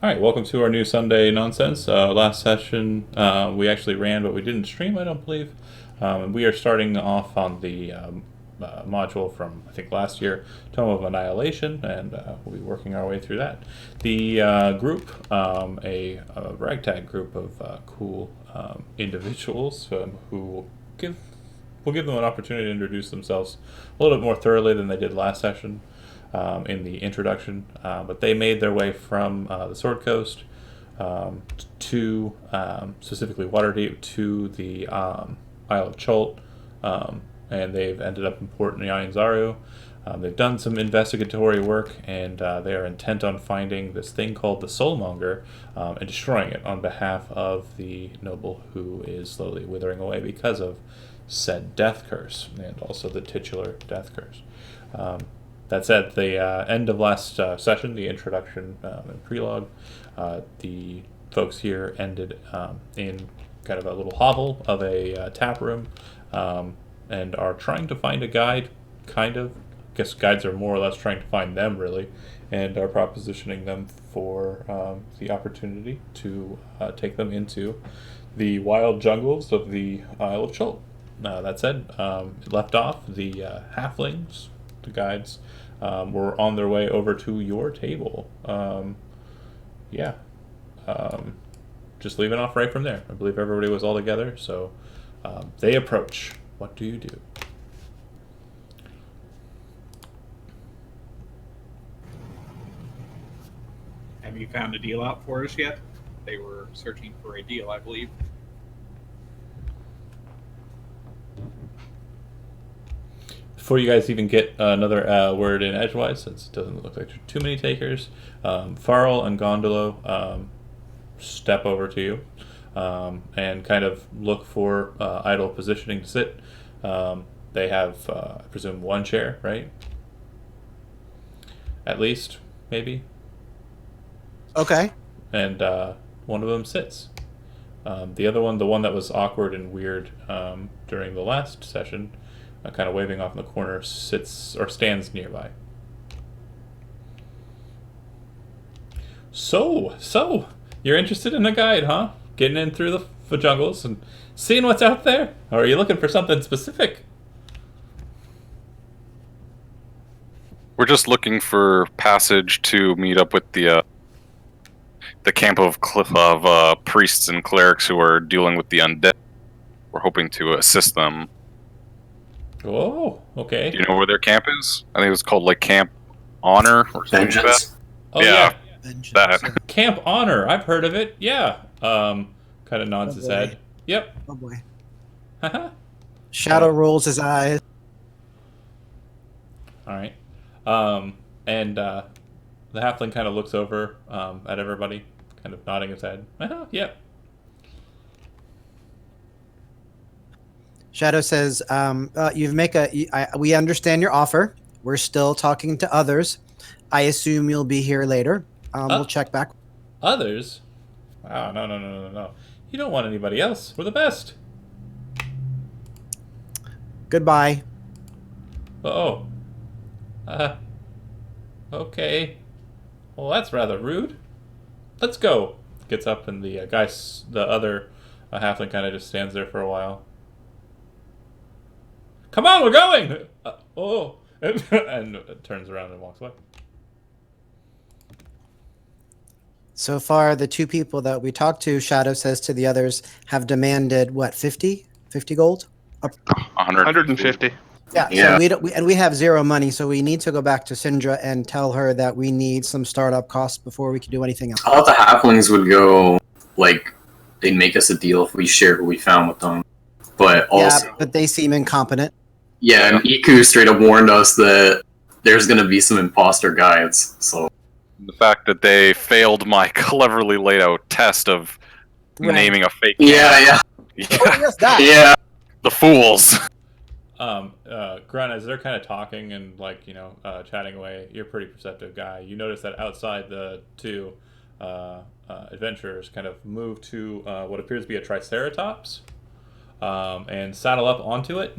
All right, welcome to our new Sunday nonsense. Last session we actually ran, but we didn't stream, I don't believe. We are starting off on the module from, I think, last year, Tome of Annihilation, and we'll be working our way through that. The group, a ragtag group of cool individuals who will give them an opportunity to introduce themselves a little bit more thoroughly than they did last session. In the introduction, but they made their way from the Sword Coast to specifically Waterdeep to the Isle of Chult, and they've ended up in Port Nyanzaru. They've done some investigatory work, and they are intent on finding this thing called the Soulmonger and destroying it on behalf of the noble who is slowly withering away because of said death curse, and also the titular death curse. That said, the end of last session, the introduction and prelogue, the folks here ended in kind of a little hovel of a tap room and are trying to find a guide, kind of. I guess guides are more or less trying to find them, really, and are propositioning them for the opportunity to take them into the wild jungles of the Isle of Chult. That said, it left off the halflings, the guides, were on their way over to your table. Just leaving off right from there. I believe everybody was all together, so they approach. What do you do? Have you found a deal out for us yet? They were searching for a deal, I believe. Before you guys even get another word in edgewise, since it doesn't look like there's too many takers, Farrell and Gondolo step over to you and kind of look for idle positioning to sit. They have, I presume, one chair, right? At least, maybe. Okay. And one of them sits. The other one, the one that was awkward and weird during the last session, kind of waving off in the corner, sits or stands nearby. So, you're interested in a guide, huh? Getting in through the jungles and seeing what's out there? Or are you looking for something specific? We're just looking for passage to meet up with the camp of priests and clerics who are dealing with the undead. We're hoping to assist them. Oh, okay. Do you know where their camp is? I think it was called like Camp Honor or something like that. Vengeance. Oh yeah. That. Camp Honor. I've heard of it. Yeah. Kind of nods his head. Yep. Oh boy. Haha. Shadow rolls his eyes. All right. And the halfling kind of looks over at everybody, kind of nodding his head. Yep. Shadow says, we understand your offer. We're still talking to others. I assume you'll be here later. We'll check back. Others? Wow, no. You don't want anybody else. We're the best. Goodbye. Oh. Okay. Well, that's rather rude. Let's go. Gets up and the other halfling kind of just stands there for a while. Come on, we're going! And turns around and walks away. So far, the two people that we talked to, Shadow says to the others, have demanded, what, 50? 50 gold? 150. Yeah. So we have zero money, so we need to go back to Syndra and tell her that we need some startup costs before we can do anything else. I thought the halflings would go, like, they'd make us a deal if we share who we found with them. But also... Yeah, but they seem incompetent. Yeah, and Iku straight up warned us that there's going to be some imposter guides, so... The fact that they failed my cleverly laid out test of naming a fake Yeah. Oh, yes, that. Yeah. The fools. Grun, as they're kind of talking and chatting away, you're a pretty perceptive guy. You notice that outside the two adventurers kind of move to what appears to be a triceratops and saddle up onto it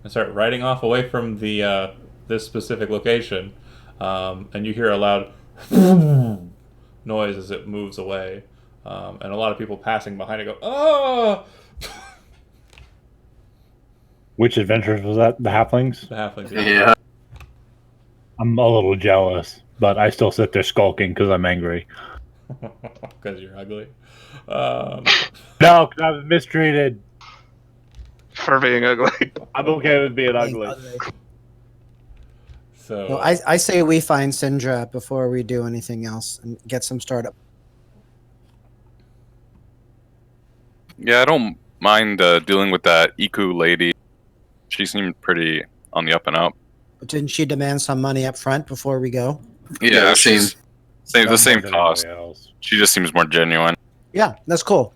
and start riding off away from this specific location. And you hear a loud noise as it moves away, and a lot of people passing behind it go, "Oh!" Which adventures was that? The halflings? The halflings. Yeah. I'm a little jealous, but I still sit there skulking because I'm angry. Because you're ugly. No, because I was mistreated. For being ugly. I'm okay with being ugly. So So I say we find Syndra before we do anything else and get some startup. Yeah, I don't mind dealing with that Iku lady. She seemed pretty on the up and up. But didn't she demand some money up front before we go? Yeah, same. she's the Not same more than anybody cost. else. She just seems more genuine. Yeah, that's cool.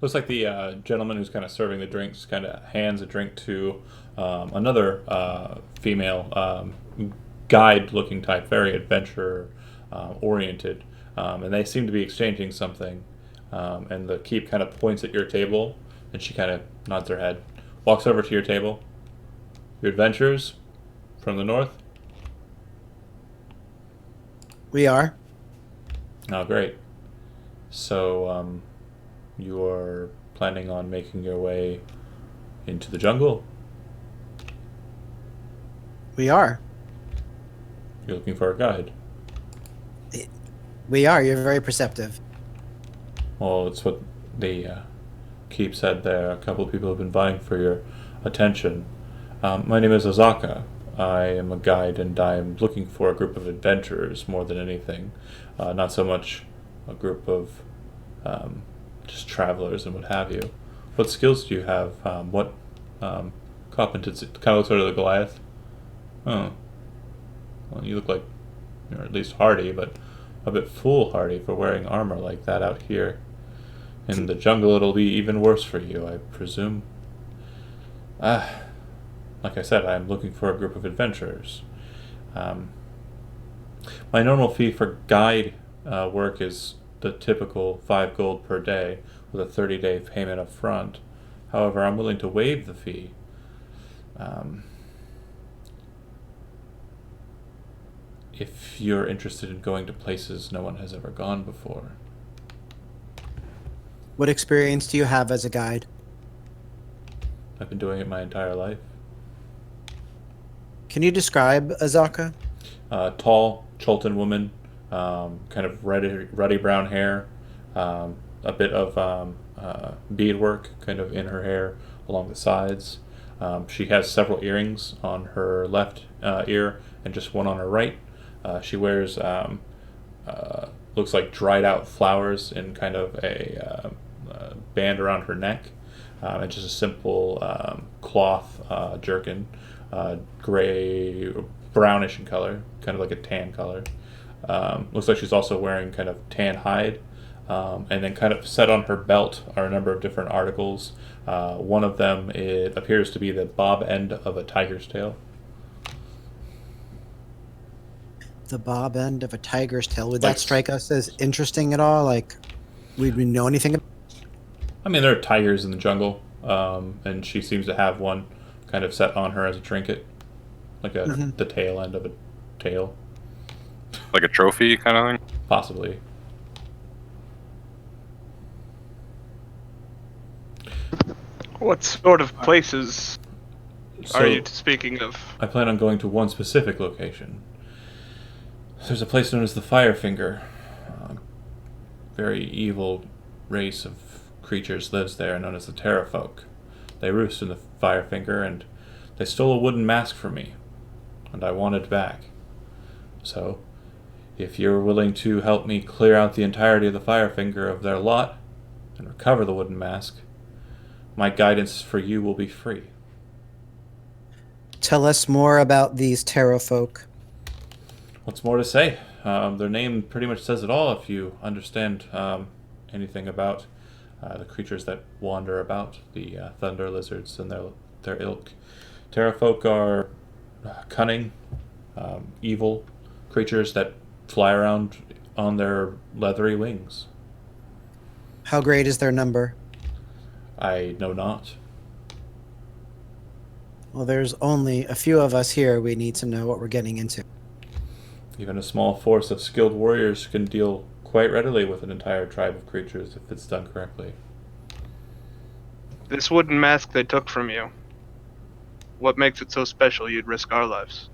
looks like the gentleman who's kind of serving the drinks kind of hands a drink to another female guide-looking type, very adventure-oriented, and they seem to be exchanging something. And the keep kind of points at your table, and she kind of nods her head, walks over to your table. Your adventures from the north? We are. Oh, great. So, you are planning on making your way into the jungle? We are. You're looking for a guide. We are. You're very perceptive. Well, it's what the keep said there. A couple of people have been vying for your attention. My name is Ozaka. I am a guide, and I am looking for a group of adventurers more than anything. Not so much a group of just travelers and what have you. What skills do you have? What competency? Kind of looks sort of the Goliath. Oh. Well, you look like you're at least hardy, but a bit foolhardy for wearing armor like that out here. In the jungle, it'll be even worse for you, I presume. Like I said, I'm looking for a group of adventurers. My normal fee for guide work is the typical 5 gold per day with a 30-day payment up front. However, I'm willing to waive the fee. If you're interested in going to places no one has ever gone before. What experience do you have as a guide? I've been doing it my entire life. Can you describe Azaka? Tall Cholton woman, kind of ruddy brown hair, a bit of beadwork kind of in her hair along the sides. She has several earrings on her left ear and just one on her right. She wears looks like dried out flowers in kind of a band around her neck, and just a simple cloth jerkin, gray, brownish in color, kind of like a tan color. Looks like she's also wearing kind of tan hide, and then kind of set on her belt are a number of different articles. One of them, it appears to be the bob end of a tiger's tail. The bob end of a tiger's tail. Would Like- that strike us as interesting at all? Like, would we know anything about I mean, there are tigers in the jungle, and she seems to have one kind of set on her as a trinket, like the tail end of a tail, Like a trophy kind of thing. possibly. What sort of places So are you speaking of? I plan on going to one specific location. There's a place known as the Firefinger. Very evil race of creatures lives there, known as the Terrafolk. They roost in the Firefinger, and they stole a wooden mask from me, and I want it back. So, if you're willing to help me clear out the entirety of the Firefinger of their lot and recover the wooden mask, my guidance for you will be free. Tell us more about these Terra folk. What's more to say? Their name pretty much says it all if you understand anything about the creatures that wander about, the thunder lizards and their ilk. Terrafolk are cunning, evil creatures that fly around on their leathery wings. How great is their number? I know not. Well, there's only a few of us here. We need to know what we're getting into. Even a small force of skilled warriors can deal quite readily with an entire tribe of creatures if it's done correctly. This wooden mask they took from you. What makes it so special you'd risk our lives?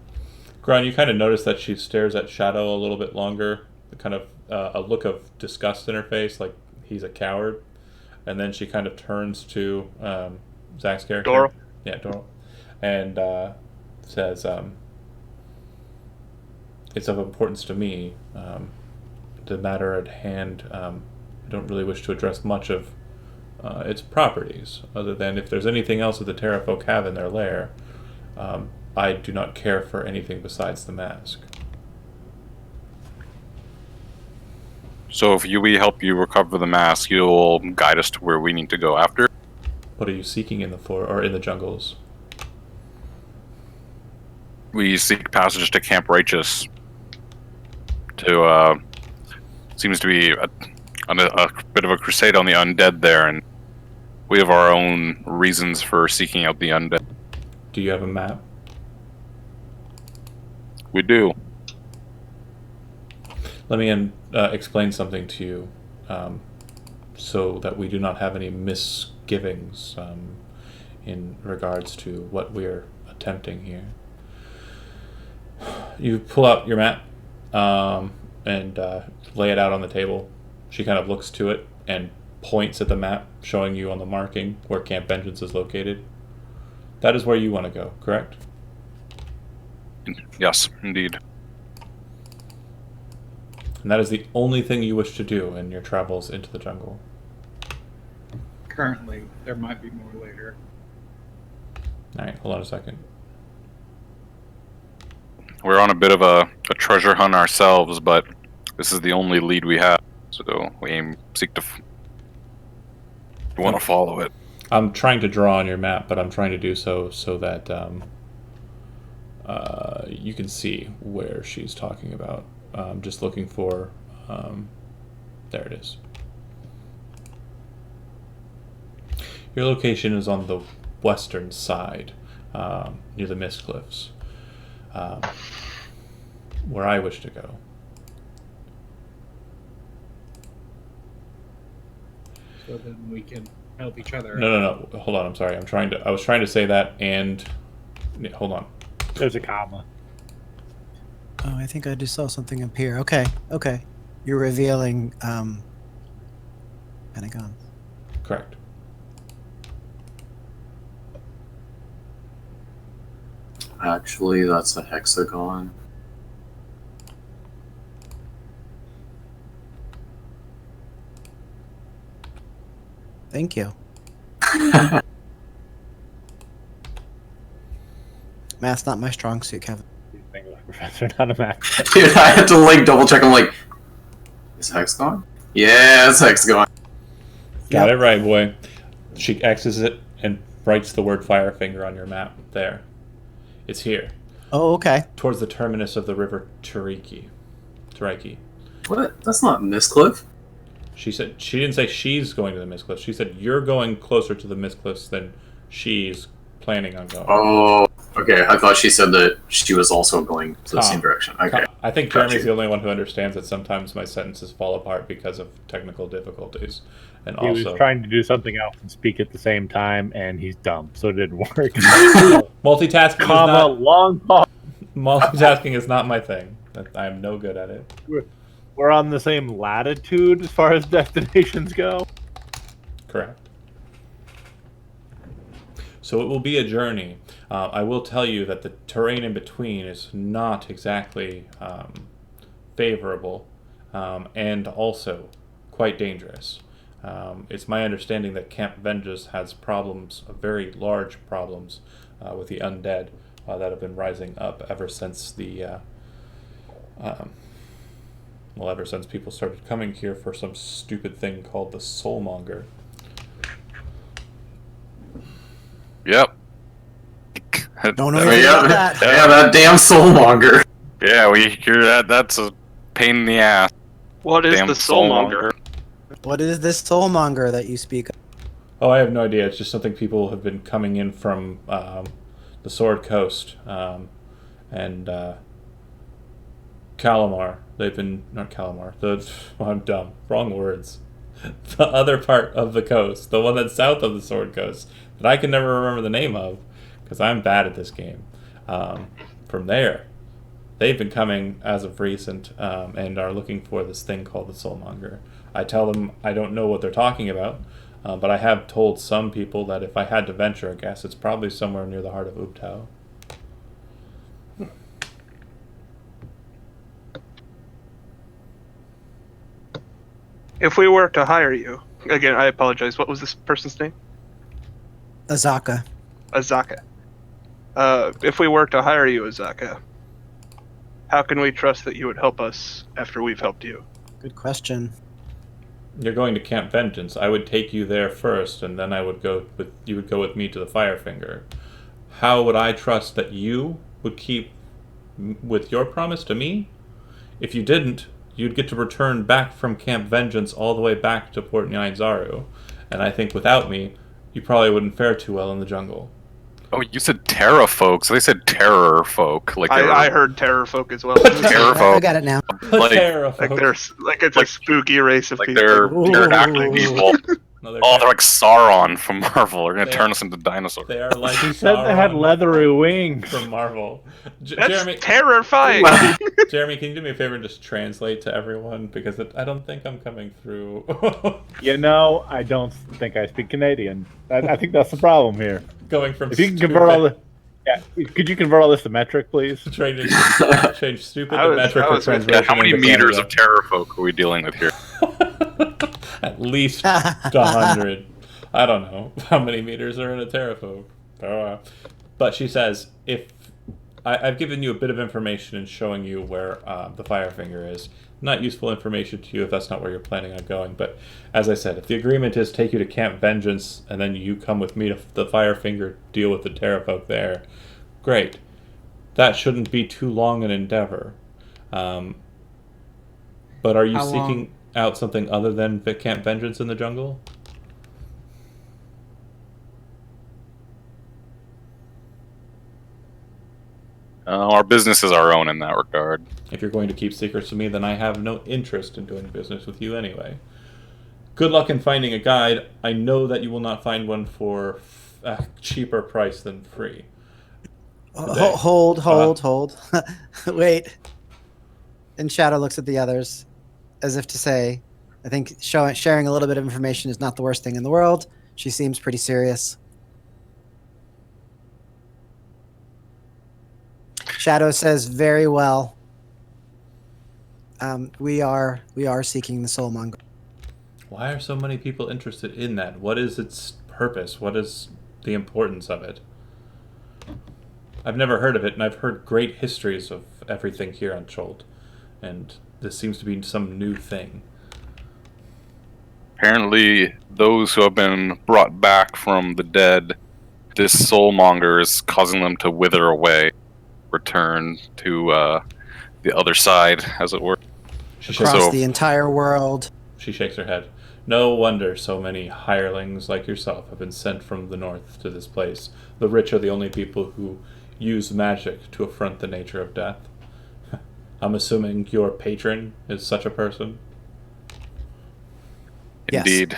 Gron, you kind of notice that she stares at Shadow a little bit longer, kind of a look of disgust in her face, like he's a coward. And then she kind of turns to Zach's character. Doral? Yeah, Doral. And says, it's of importance to me. The matter at hand, I don't really wish to address much of its properties, other than if there's anything else that the Terra folk have in their lair. I do not care for anything besides the mask. So if we help you recover the mask, you'll guide us to where we need to go after? What are you seeking in the or in the jungles? We seek passage to Camp Righteous. To, seems to be a bit of a crusade on the undead there, and we have our own reasons for seeking out the undead. Do you have a map? We do. Let me explain something to you, so that we do not have any misgivings in regards to what we're attempting here. You pull out your map and lay it out on the table. She kind of looks to it and points at the map, showing you on the marking where Camp Vengeance is located. That is where you want to go, correct? Yes, indeed. And that is the only thing you wish to do in your travels into the jungle. Currently, there might be more later. Alright, hold on a second. We're on a bit of a treasure hunt ourselves, but this is the only lead we have, so we seek to we want to follow it. I'm trying to draw on your map, but I'm trying to do so that you can see where she's talking about. Just looking for... there it is. Your location is on the western side, near the Mist Cliffs, where I wish to go. So then we can help each other. No. Hold on. I'm sorry. I was trying to say that, and hold on. There's a comma. Oh, I think I just saw something up here. Okay. You're revealing Pentagon. Correct. Actually, that's a hexagon. Thank you. Math's not my strong suit, Kevin. Professor, not a map. Dude, I had to like double check. I'm like, is hexagon? Yeah, it's hexagon. Got it right, boy. She X's it and writes the word Firefinger on your map. There. It's here. Oh, okay. Towards the terminus of the river Tariki. What? That's not Mistcliff. She said she didn't say she's going to the Mist Cliffs. She said you're going closer to the Mist Cliffs than she's planning on going. Oh, okay. I thought she said that she was also going to the same direction. Okay. I think Got Jeremy's you. the only one who understands that sometimes my sentences fall apart because of technical difficulties. And He also was trying to do something else and speak at the same time, and he's dumb, so it didn't work. multitasking Comma, is not long pause. multitasking is not my thing. I am no good at it. We're on the same latitude as far as destinations go. Correct. So it will be a journey. I will tell you that the terrain in between is not exactly favorable, and also quite dangerous. It's my understanding that Camp Vengeance has problems, very large problems, with the undead that have been rising up ever since ever since people started coming here for some stupid thing called the Soulmonger. Yep. Don't know Oh, anything yeah, about that. yeah, that damn soulmonger. Yeah, we hear that. That's a pain in the ass. What is Damn the soulmonger? What is this soulmonger that you speak of? Oh, I have no idea. It's just something people have been coming in from the Sword Coast, and Calamar. They've been not Calamar. I'm dumb. Wrong words. The other part of the coast, the one that's south of the Sword Coast, that I can never remember the name of, because I'm bad at this game. From there, they've been coming as of recent and are looking for this thing called the Soulmonger. I tell them I don't know what they're talking about, but I have told some people that if I had to venture a guess, it's probably somewhere near the heart of Ubtao. If we were to hire you, again, I apologize. What was this person's name? Azaka. Azaka. If we were to hire you, Azaka, how can we trust that you would help us after we've helped you? Good question. You're going to Camp Vengeance. I would take you there first, and then you would go with me to the Firefinger. How would I trust that you would keep with your promise to me? If you didn't, you'd get to return back from Camp Vengeance all the way back to Port Nyanzaru. And I think without me, you probably wouldn't fare too well in the jungle. Oh, you said terra folk, so they said terror folk. Like I heard terror folk as well. terror I folk. got it now. Like, Like there's like it's a spooky race of like people. they're actually people. No, they're Oh, they're like Sauron from Marvel. They're gonna They turn are- us into dinosaurs. They are like He said they had Sauron leathery wings. from Marvel. That's Jeremy, terrifying. Jeremy, can you do me a favor and just translate to everyone? Because I don't think I'm coming through. You know, I don't think I speak Canadian. I think that's the problem here. Going from If you can convert all the, could you convert all this to metric, please? change stupid to metric I for was with translation. How many into meters Canada. of terror folk are we dealing with here? At least 100. I don't know how many meters are in a terraphobe. But she says, if I've given you a bit of information and showing you where the Firefinger is. Not useful information to you if that's not where you're planning on going. But as I said, if the agreement is take you to Camp Vengeance and then you come with me to the Firefinger, deal with the terrafolk there, great. That shouldn't be too long an endeavor. But are you How long? seeking out something other than Camp Vengeance in the jungle? Our business is our own in that regard. If you're going to keep secrets from me, then I have no interest in doing business with you anyway. Good luck in finding a guide. I know that you will not find one for a cheaper price than free. Hold. Wait. And Shadow looks at the others as if to say, I think sharing a little bit of information is not the worst thing in the world. She seems pretty serious. Shadow says, very well. We are seeking the Soulmonger. Why are so many people interested in that? What is its purpose? What is the importance of it? I've never heard of it, and I've heard great histories of everything here on Cholt. And this seems to be some new thing. Apparently, those who have been brought back from the dead, this soulmonger is causing them to wither away, return to the other side, as it were. Across the entire world. She shakes her head. No wonder so many hirelings like yourself have been sent from the north to this place. The rich are the only people who use magic to affront the nature of death. I'm assuming your patron is such a person? Yes. Indeed.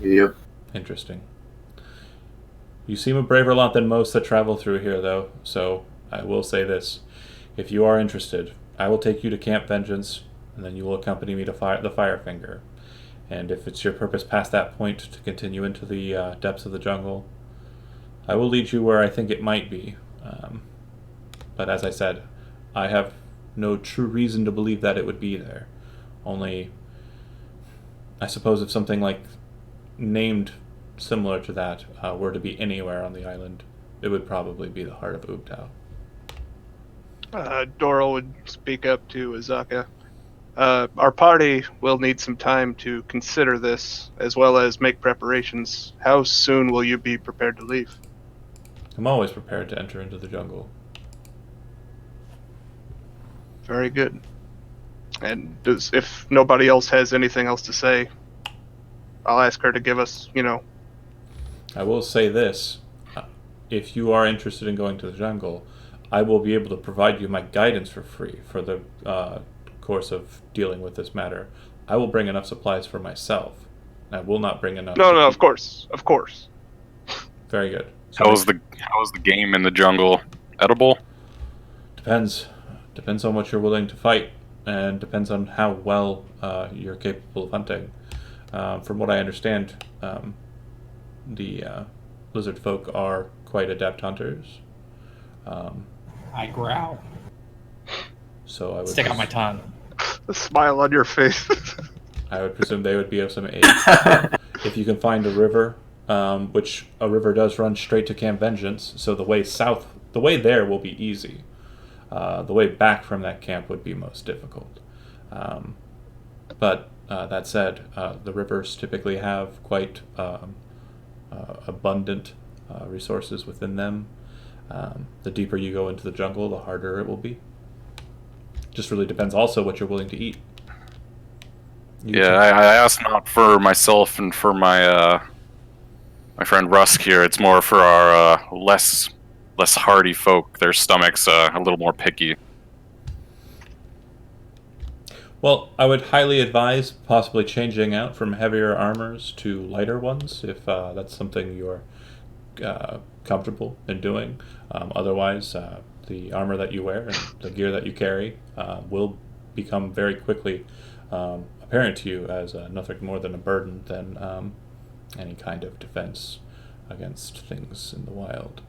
Yep. Interesting. You seem a braver lot than most that travel through here, though, so I will say this. If you are interested, I will take you to Camp Vengeance, and then you will accompany me to the Firefinger. And if it's your purpose past that point to continue into the depths of the jungle, I will lead you where I think it might be. But as I said, I have no true reason to believe that it would be there. Only, I suppose if something like named similar to that were to be anywhere on the island, it would probably be the heart of Ubtao. Doral would speak up to Azaka. Our party will need some time to consider this, as well as make preparations. How soon will you be prepared to leave? I'm always prepared to enter into the jungle. Very good. And if nobody else has anything else to say, I'll ask her to give us, I will say this. If you are interested in going to the jungle, I will be able to provide you my guidance for free for the course of dealing with this matter. I will bring enough supplies for myself. I will not bring enough. No, to no, keep- of course. Very good. So How is the game in the jungle? Edible? Depends. Depends on what you're willing to fight, and depends on how well you're capable of hunting. From what I understand, the lizard folk are quite adept hunters. I growl. So I would Stick out my tongue. The smile on your face. I would presume they would be of some aid. If you can find a river, which a river does run straight to Camp Vengeance, so the way there will be easy. The way back from that camp would be most difficult. But that said, the rivers typically have quite abundant resources within them. The deeper you go into the jungle, the harder it will be. Just really depends also what you're willing to eat. I asked not for myself and for my my friend Rusk here. It's more for our less hardy folk. Their stomachs a little more picky. Well, I would highly advise possibly changing out from heavier armors to lighter ones if that's something you're comfortable in doing. Otherwise, the armor that you wear and the gear that you carry will become very quickly apparent to you as nothing more than a burden than any kind of defense against things in the wild.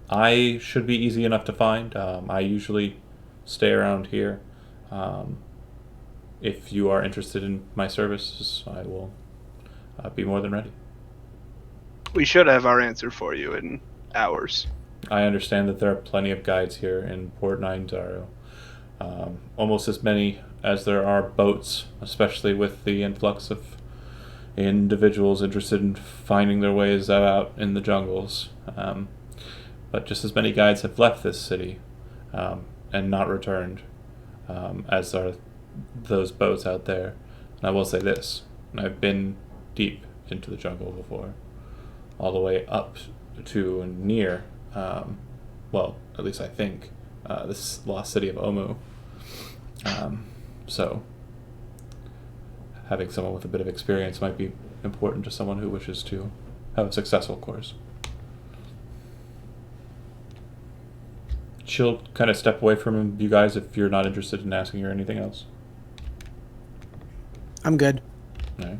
I should be easy enough to find. I usually stay around here. If you are interested in my services, I will be more than ready. We should have our answer for you in hours. I understand that there are plenty of guides here in Port Nyanzaru. Almost as many as there are boats, especially with the influx of individuals interested in finding their ways out in the jungles. But just as many guides have left this city and not returned as are those boats out there. And I will say this, I've been deep into the jungle before, all the way up to and near, well, at least I think, this lost city of Omu. So having someone with a bit of experience might be important to someone who wishes to have a successful course. She'll kind of step away from you guys if you're not interested in asking her anything else. I'm good. All right.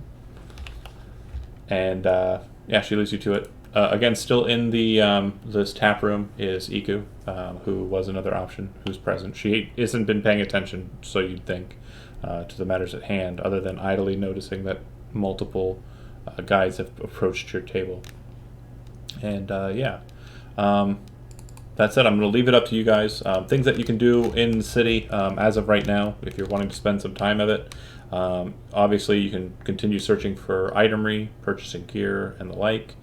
And yeah, she leads you to it. Again, still in the this tap room is Iku, who was another option, who's present. She hasn't been paying attention, so you'd think, to the matters at hand, other than idly noticing that multiple guides have approached your table. And yeah, that said, I'm going to leave it up to you guys. Things that you can do in the city as of right now, if you're wanting to spend some time of it. Obviously, you can continue searching for itemry, purchasing gear, and the like.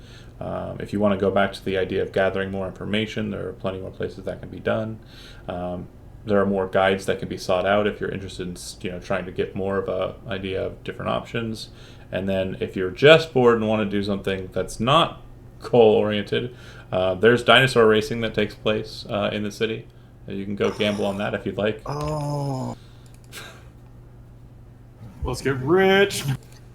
If you want to go back to the idea of gathering more information, there are plenty more places that can be done. There are more guides that can be sought out if you're interested in trying to get more of an idea of different options. And then if you're just bored and want to do something that's not goal-oriented, there's dinosaur racing that takes place in the city. You can go gamble on that if you'd like. Oh. Let's get rich.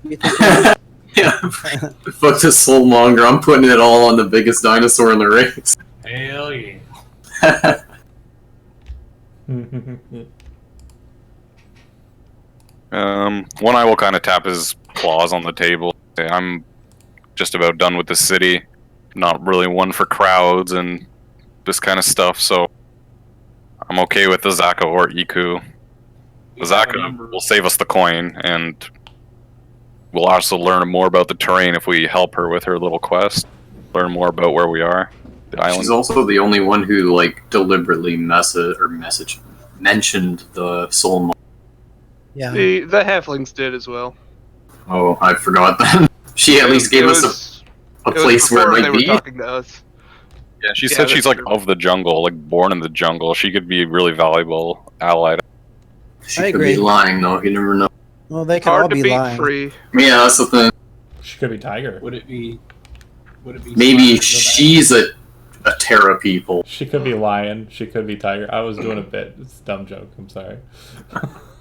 You think Yeah, fuck this soulmonger. I'm putting it all on the biggest dinosaur in the race. Hell yeah. One eye will kind of tap his claws on the table. I'm just about done with the city. Not really one for crowds and this kind of stuff, so I'm okay with the Zaka or Iku. The Zaka will save us the coin, and we'll also learn more about the terrain if we help her with her little quest. Learn more about where we are, the island. She's also the only one who deliberately mentioned the soul. yeah. The halflings did as well. Oh, I forgot that. She at least gave us a place where it they might were be. talking to us. Yeah, she said she's that's true. of the jungle, born in the jungle. She could be a really valuable ally. She I could agree. be lying though. You never know. Well, they could all Hard to be beat lying. free. Yeah, that's the thing. She could be Tiger. Would it be? Maybe smart to go back? she's a a Terra people. She could be lion. She could be tiger. I was doing a bit. It's a dumb joke. I'm sorry.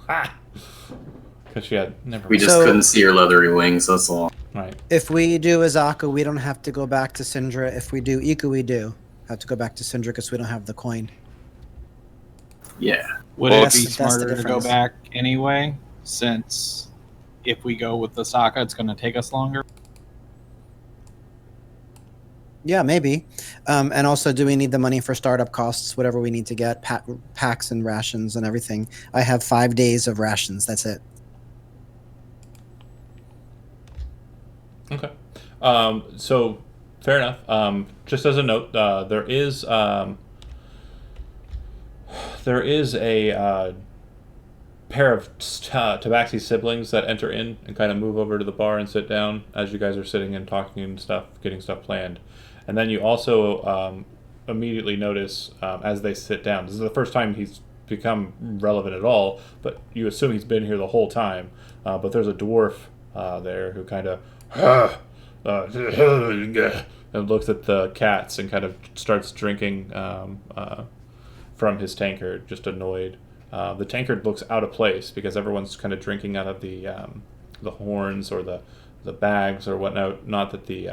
Because she had never. We just So- couldn't see her leathery wings. That's all. Right. If we do Azaka, we don't have to go back to Syndra. If we do Iku, we do have to go back to Syndra because we don't have the coin. Yeah. Would Well, it that's be the smarter to go difference. back anyway? Since if we go with the Sokka, it's going to take us longer. Yeah, maybe. And also, do we need the money for startup costs, whatever we need to get, packs and rations and everything? I have 5 days of rations. That's it. Okay. So fair enough. Just as a note, there is a pair of Tabaxi siblings that enter in and kind of move over to the bar and sit down as you guys are sitting and talking and stuff, getting stuff planned. And then you also immediately notice as they sit down. This is the first time he's become relevant at all, but you assume he's been here the whole time. But there's a dwarf there who kind of and looks at the cats and kind of starts drinking from his tankard, just annoyed. The tankard looks out of place because everyone's kind of drinking out of the horns or the bags or whatnot. Not that the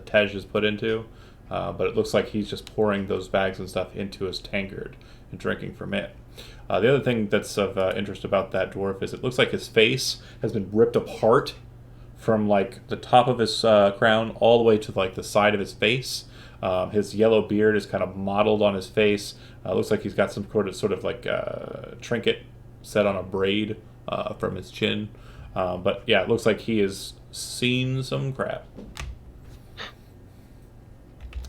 Tej is put into, but it looks like he's just pouring those bags and stuff into his tankard and drinking from it. The other thing that's of interest about that dwarf is it looks like his face has been ripped apart from like the top of his crown all the way to like the side of his face. His yellow beard is kind of mottled on his face. Looks like he's got some sort of like trinket set on a braid from his chin. But yeah, it looks like he has seen some crap.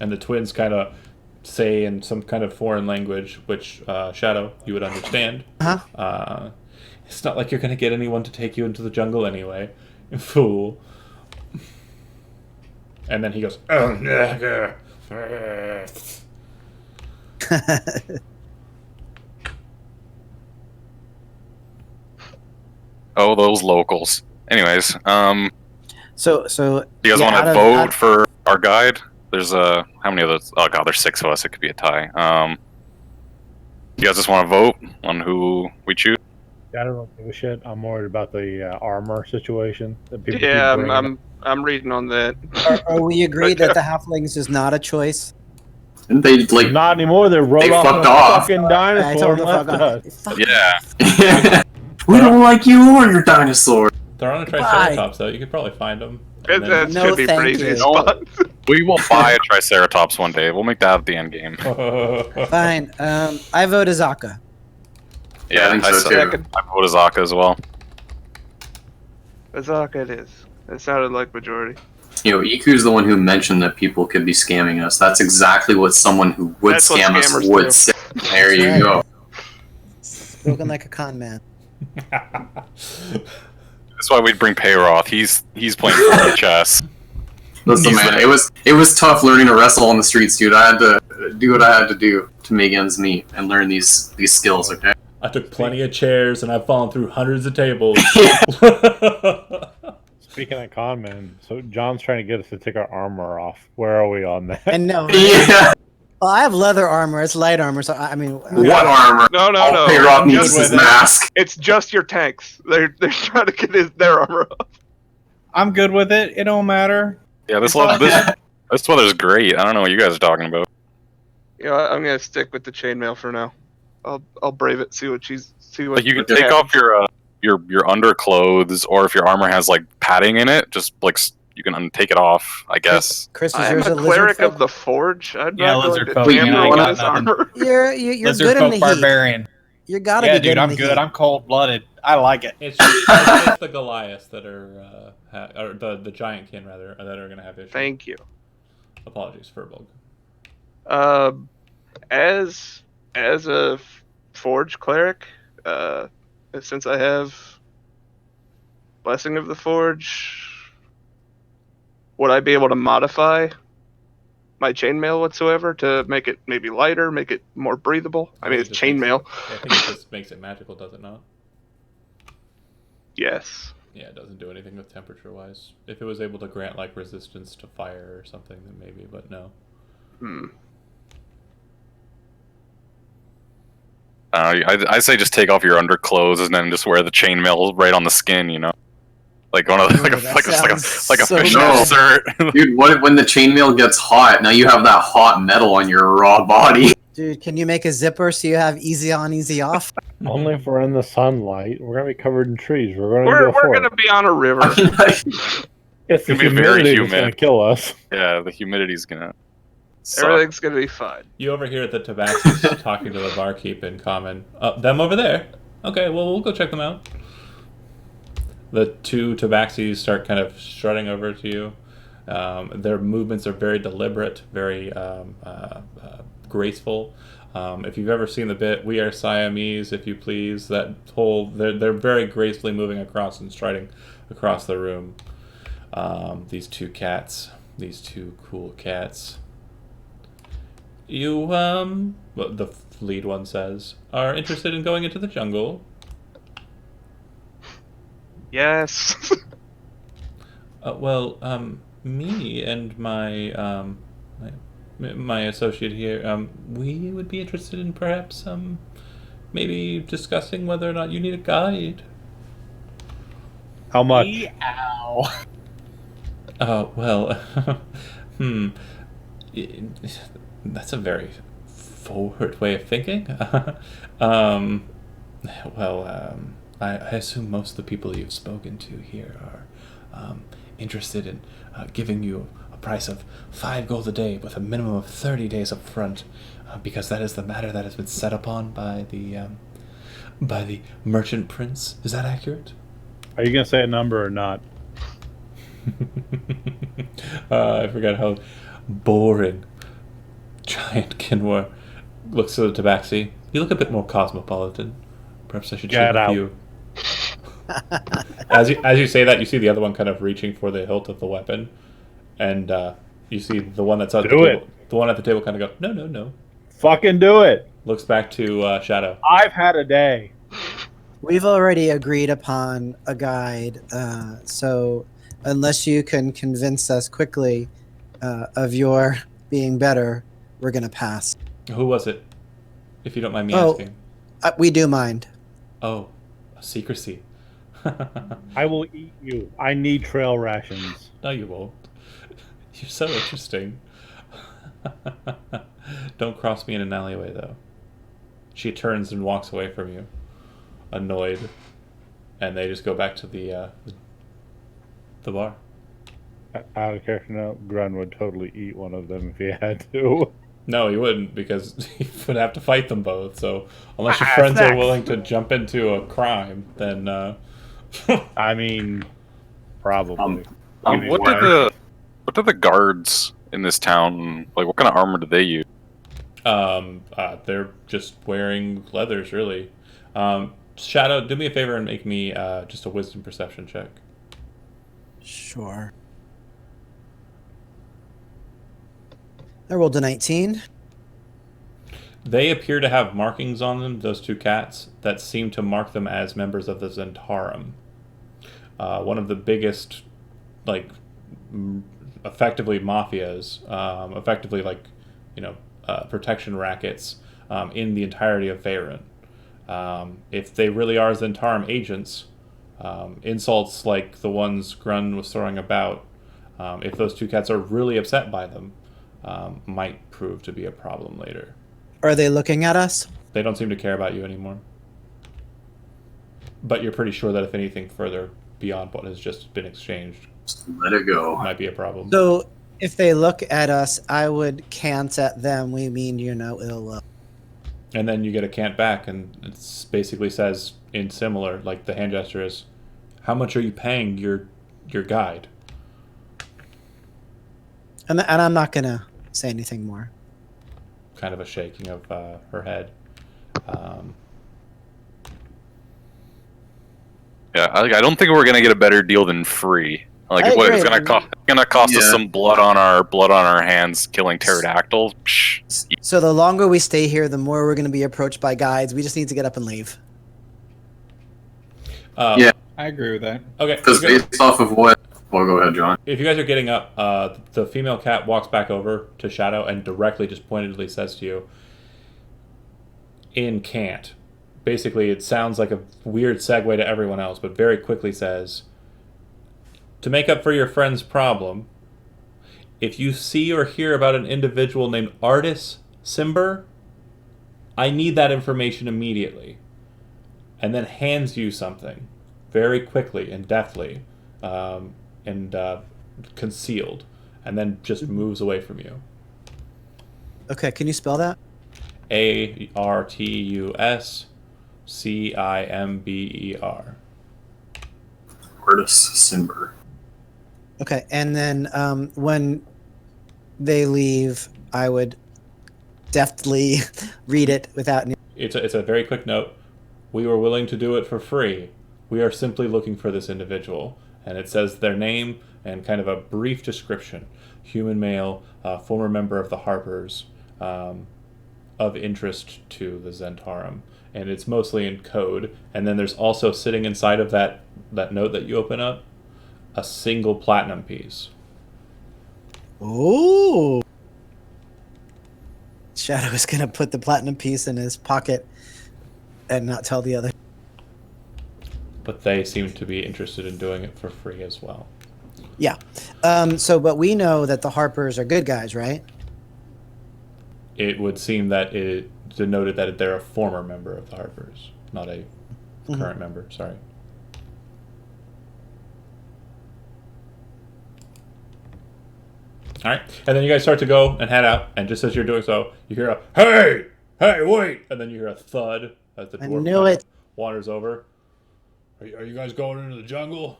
And the twins kind of say in some kind of foreign language, which Shadow, you would understand. Huh? It's not like you're going to get anyone to take you into the jungle anyway. Fool. And then he goes, oh, nigger. Oh, those locals. Anyways, So you guys yeah, want out to of- vote out- for our guide? There's how many of those? Oh god, there's 6 of us. It could be a tie. You guys just want to vote on who we choose? I don't give a shit. I'm worried about the armor situation that people Yeah, keep bringing I'm reading on that. Are we agreed that the halflings is not a choice? And they like Not anymore. They rode They off on fucked a off. fucking I dinosaur told and them to fuck left off. us. Fuck. Yeah. we don't like you or your dinosaur. They're on a Goodbye. Triceratops, though. You could probably find them. That No, should be thank pretty easy you. to spot. We will buy a Triceratops one day. We'll make that at the end game. Fine. I vote Azaka. Yeah, I think so too. Second. I vote Azaka as well. Azaka it is. It sounded like majority. You know, Iku's the one who mentioned that people could be scamming us. That's exactly what someone who would That's what scam us scammers would do. say. There you Right. go. Spoken like a con man. That's why we'd bring Payroth. He's playing for chess. Listen, He's man, the- it was tough learning to wrestle on the streets, dude. I had to do what I had to do to make ends meet and learn these skills. Okay. I took plenty of chairs and I've fallen through hundreds of tables. Speaking of con men, so John's trying to get us to take our armor off. Where are we on that? And no, Yeah. well, I have leather armor. It's light armor. So I mean, What armor? No, no, All no. Payroth I'm needs just is his with it. mask. It's just your tanks. They're trying to get their armor up. I'm good with it. It don't matter. Yeah, this weather's great. I don't know what you guys are talking about. You know, I'm gonna stick with the chainmail for now. I'll brave it. See what. Like you can what take happens. off your underclothes, or if your armor has like padding in it, just like you can take it off. I guess. Chris, is I'm yours a lizard cleric folk? of the forge. I'm Yeah, not lizard going folk, to man, tamper I with got this nothing. armor. You're Lizard good in folk the heat. barbarian. You gotta Yeah, be good dude, in I'm the good. heat. I'm cold blooded. I like it. It's just the Goliaths that are, or the giant kin rather, that are going to have issues. Thank you. Apologies, Furbolg. As a forge cleric, since I have blessing of the forge, would I be able to modify my chainmail whatsoever to make it maybe lighter, make it more breathable? I mean, it's It just makes chainmail. I think it just makes it magical, does it not? Yes. Yeah, it doesn't do anything with temperature-wise. If it was able to grant like resistance to fire or something, then maybe, but no. I say just take off your underclothes and then just wear the chainmail right on the skin, you know, like one of Ooh, like a that like a like a, sounds like a so fishnet bad. shirt. Dude, what if when the chainmail gets hot? Now you have that hot metal on your raw body. Dude, can you make a zipper so you have easy on, easy off? Only if we're in the sunlight. We're gonna be covered in trees. We're going We're into a forest. gonna be on a river. I mean, like, It's the It'll be very humidity that's gonna humid. kill us. Yeah, the humidity's gonna suck. Everything's gonna be fine. You overhear the Tabaxis talking to the barkeep in common. Them over there. Okay, well, we'll go check them out. The two Tabaxis start kind of strutting over to you. Their movements are very deliberate, very graceful. If you've ever seen the bit "We Are Siamese," if you please, that whole they're very gracefully moving across and striding across the room. These two cool cats. You well, the lead one says, are interested in going into the jungle. Yes. Me and my associate here, we would be interested in perhaps maybe discussing whether or not you need a guide. How much? Ow. Well, that's a very forward way of thinking. I assume most of the people you've spoken to here are interested in giving you a price of 5 gold a day with a minimum of 30 days up front, because that is the matter that has been set upon by the merchant prince. Is that accurate? Are you gonna say a number or not? I forgot how boring Giant Kinwar looks to the Tabaxi. You look a bit more cosmopolitan. Perhaps I should check Get out. with you. As you say that, you see the other one kind of reaching for the hilt of the weapon, and you see the one that's at the Do table. it. The one at the table kind of go, no. Fucking do it! Looks back to Shadow. I've had a day. We've already agreed upon a guide, so unless you can convince us quickly of your being better, we're gonna pass. Who was it? If you don't mind me Oh. asking. We do mind. Oh, secrecy. I will eat you. I need trail rations. No, you won't. You're so interesting. Don't cross me in an alleyway, though. She turns and walks away from you, annoyed, and they just go back to the bar. Out of character note, Grun would totally eat one of them if he had to. No, he wouldn't, because he would have to fight them both. So unless your friends are willing to jump into a crime, then I mean, probably. What do the guards in this town like? What kind of armor do they use? they're just wearing leathers, really. Shadow, do me a favor and make me just a wisdom perception check. Sure. I rolled a 19. They appear to have markings on them, those two cats, that seem to mark them as members of the Zentarum. One of the biggest, effectively mafias, effectively protection rackets in the entirety of Faerun. If they really are Zentarum agents, insults like the ones Grun was throwing about, if those two cats are really upset by them, might prove to be a problem later. Are they looking at us? They don't seem to care about you anymore. But you're pretty sure that if anything further beyond what has just been exchanged, let it go. might be a problem. So if they look at us, I would cant at them. We mean ill will. And then you get a cant back, and it basically says in similar, like the hand gesture is, how much are you paying your guide? And I'm not gonna say anything more. Kind of a shaking of her head. Yeah, I don't think we're gonna get a better deal than free. Like, I what it's agree. gonna cost us Yeah. some blood on our hands, killing pterodactyls. Psh. So the longer we stay here, the more we're gonna be approached by guides. We just need to get up and leave. Yeah. I agree with that. Okay. Because you guys- based off of what... Well, go ahead, John. If you guys are getting up, the female cat walks back over to Shadow and directly, just pointedly says to you, in cant, basically it sounds like a weird segue to everyone else, but very quickly says, to make up for your friend's problem, if you see or hear about an individual named Artis Simber, I need that information immediately. And then hands you something very quickly and deftly, and concealed, and then just moves away from you. Okay, can you spell that? ARTUSCIMBER. Artis Simber. Okay, and then when they leave, I would deftly read it without. It's a very quick note. We were willing to do it for free. We are simply looking for this individual. And it says their name and kind of a brief description. Human male, former member of the Harpers, of interest to the Zentarum. And it's mostly in code. And then there's also sitting inside of that note that you open up, a single platinum piece. Ooh. Shadow is gonna put the platinum piece in his pocket and not tell the other. But they seem to be interested in doing it for free as well. Yeah. But we know that the Harpers are good guys, right? It would seem that it denoted that they're a former member of the Harpers, not a current member. Sorry. All right, and then you guys start to go and head out, and just as you're doing so, you hear a "Hey, hey, wait!" and then you hear a thud as the dwarf knew it. wanders over. Are you guys going into the jungle?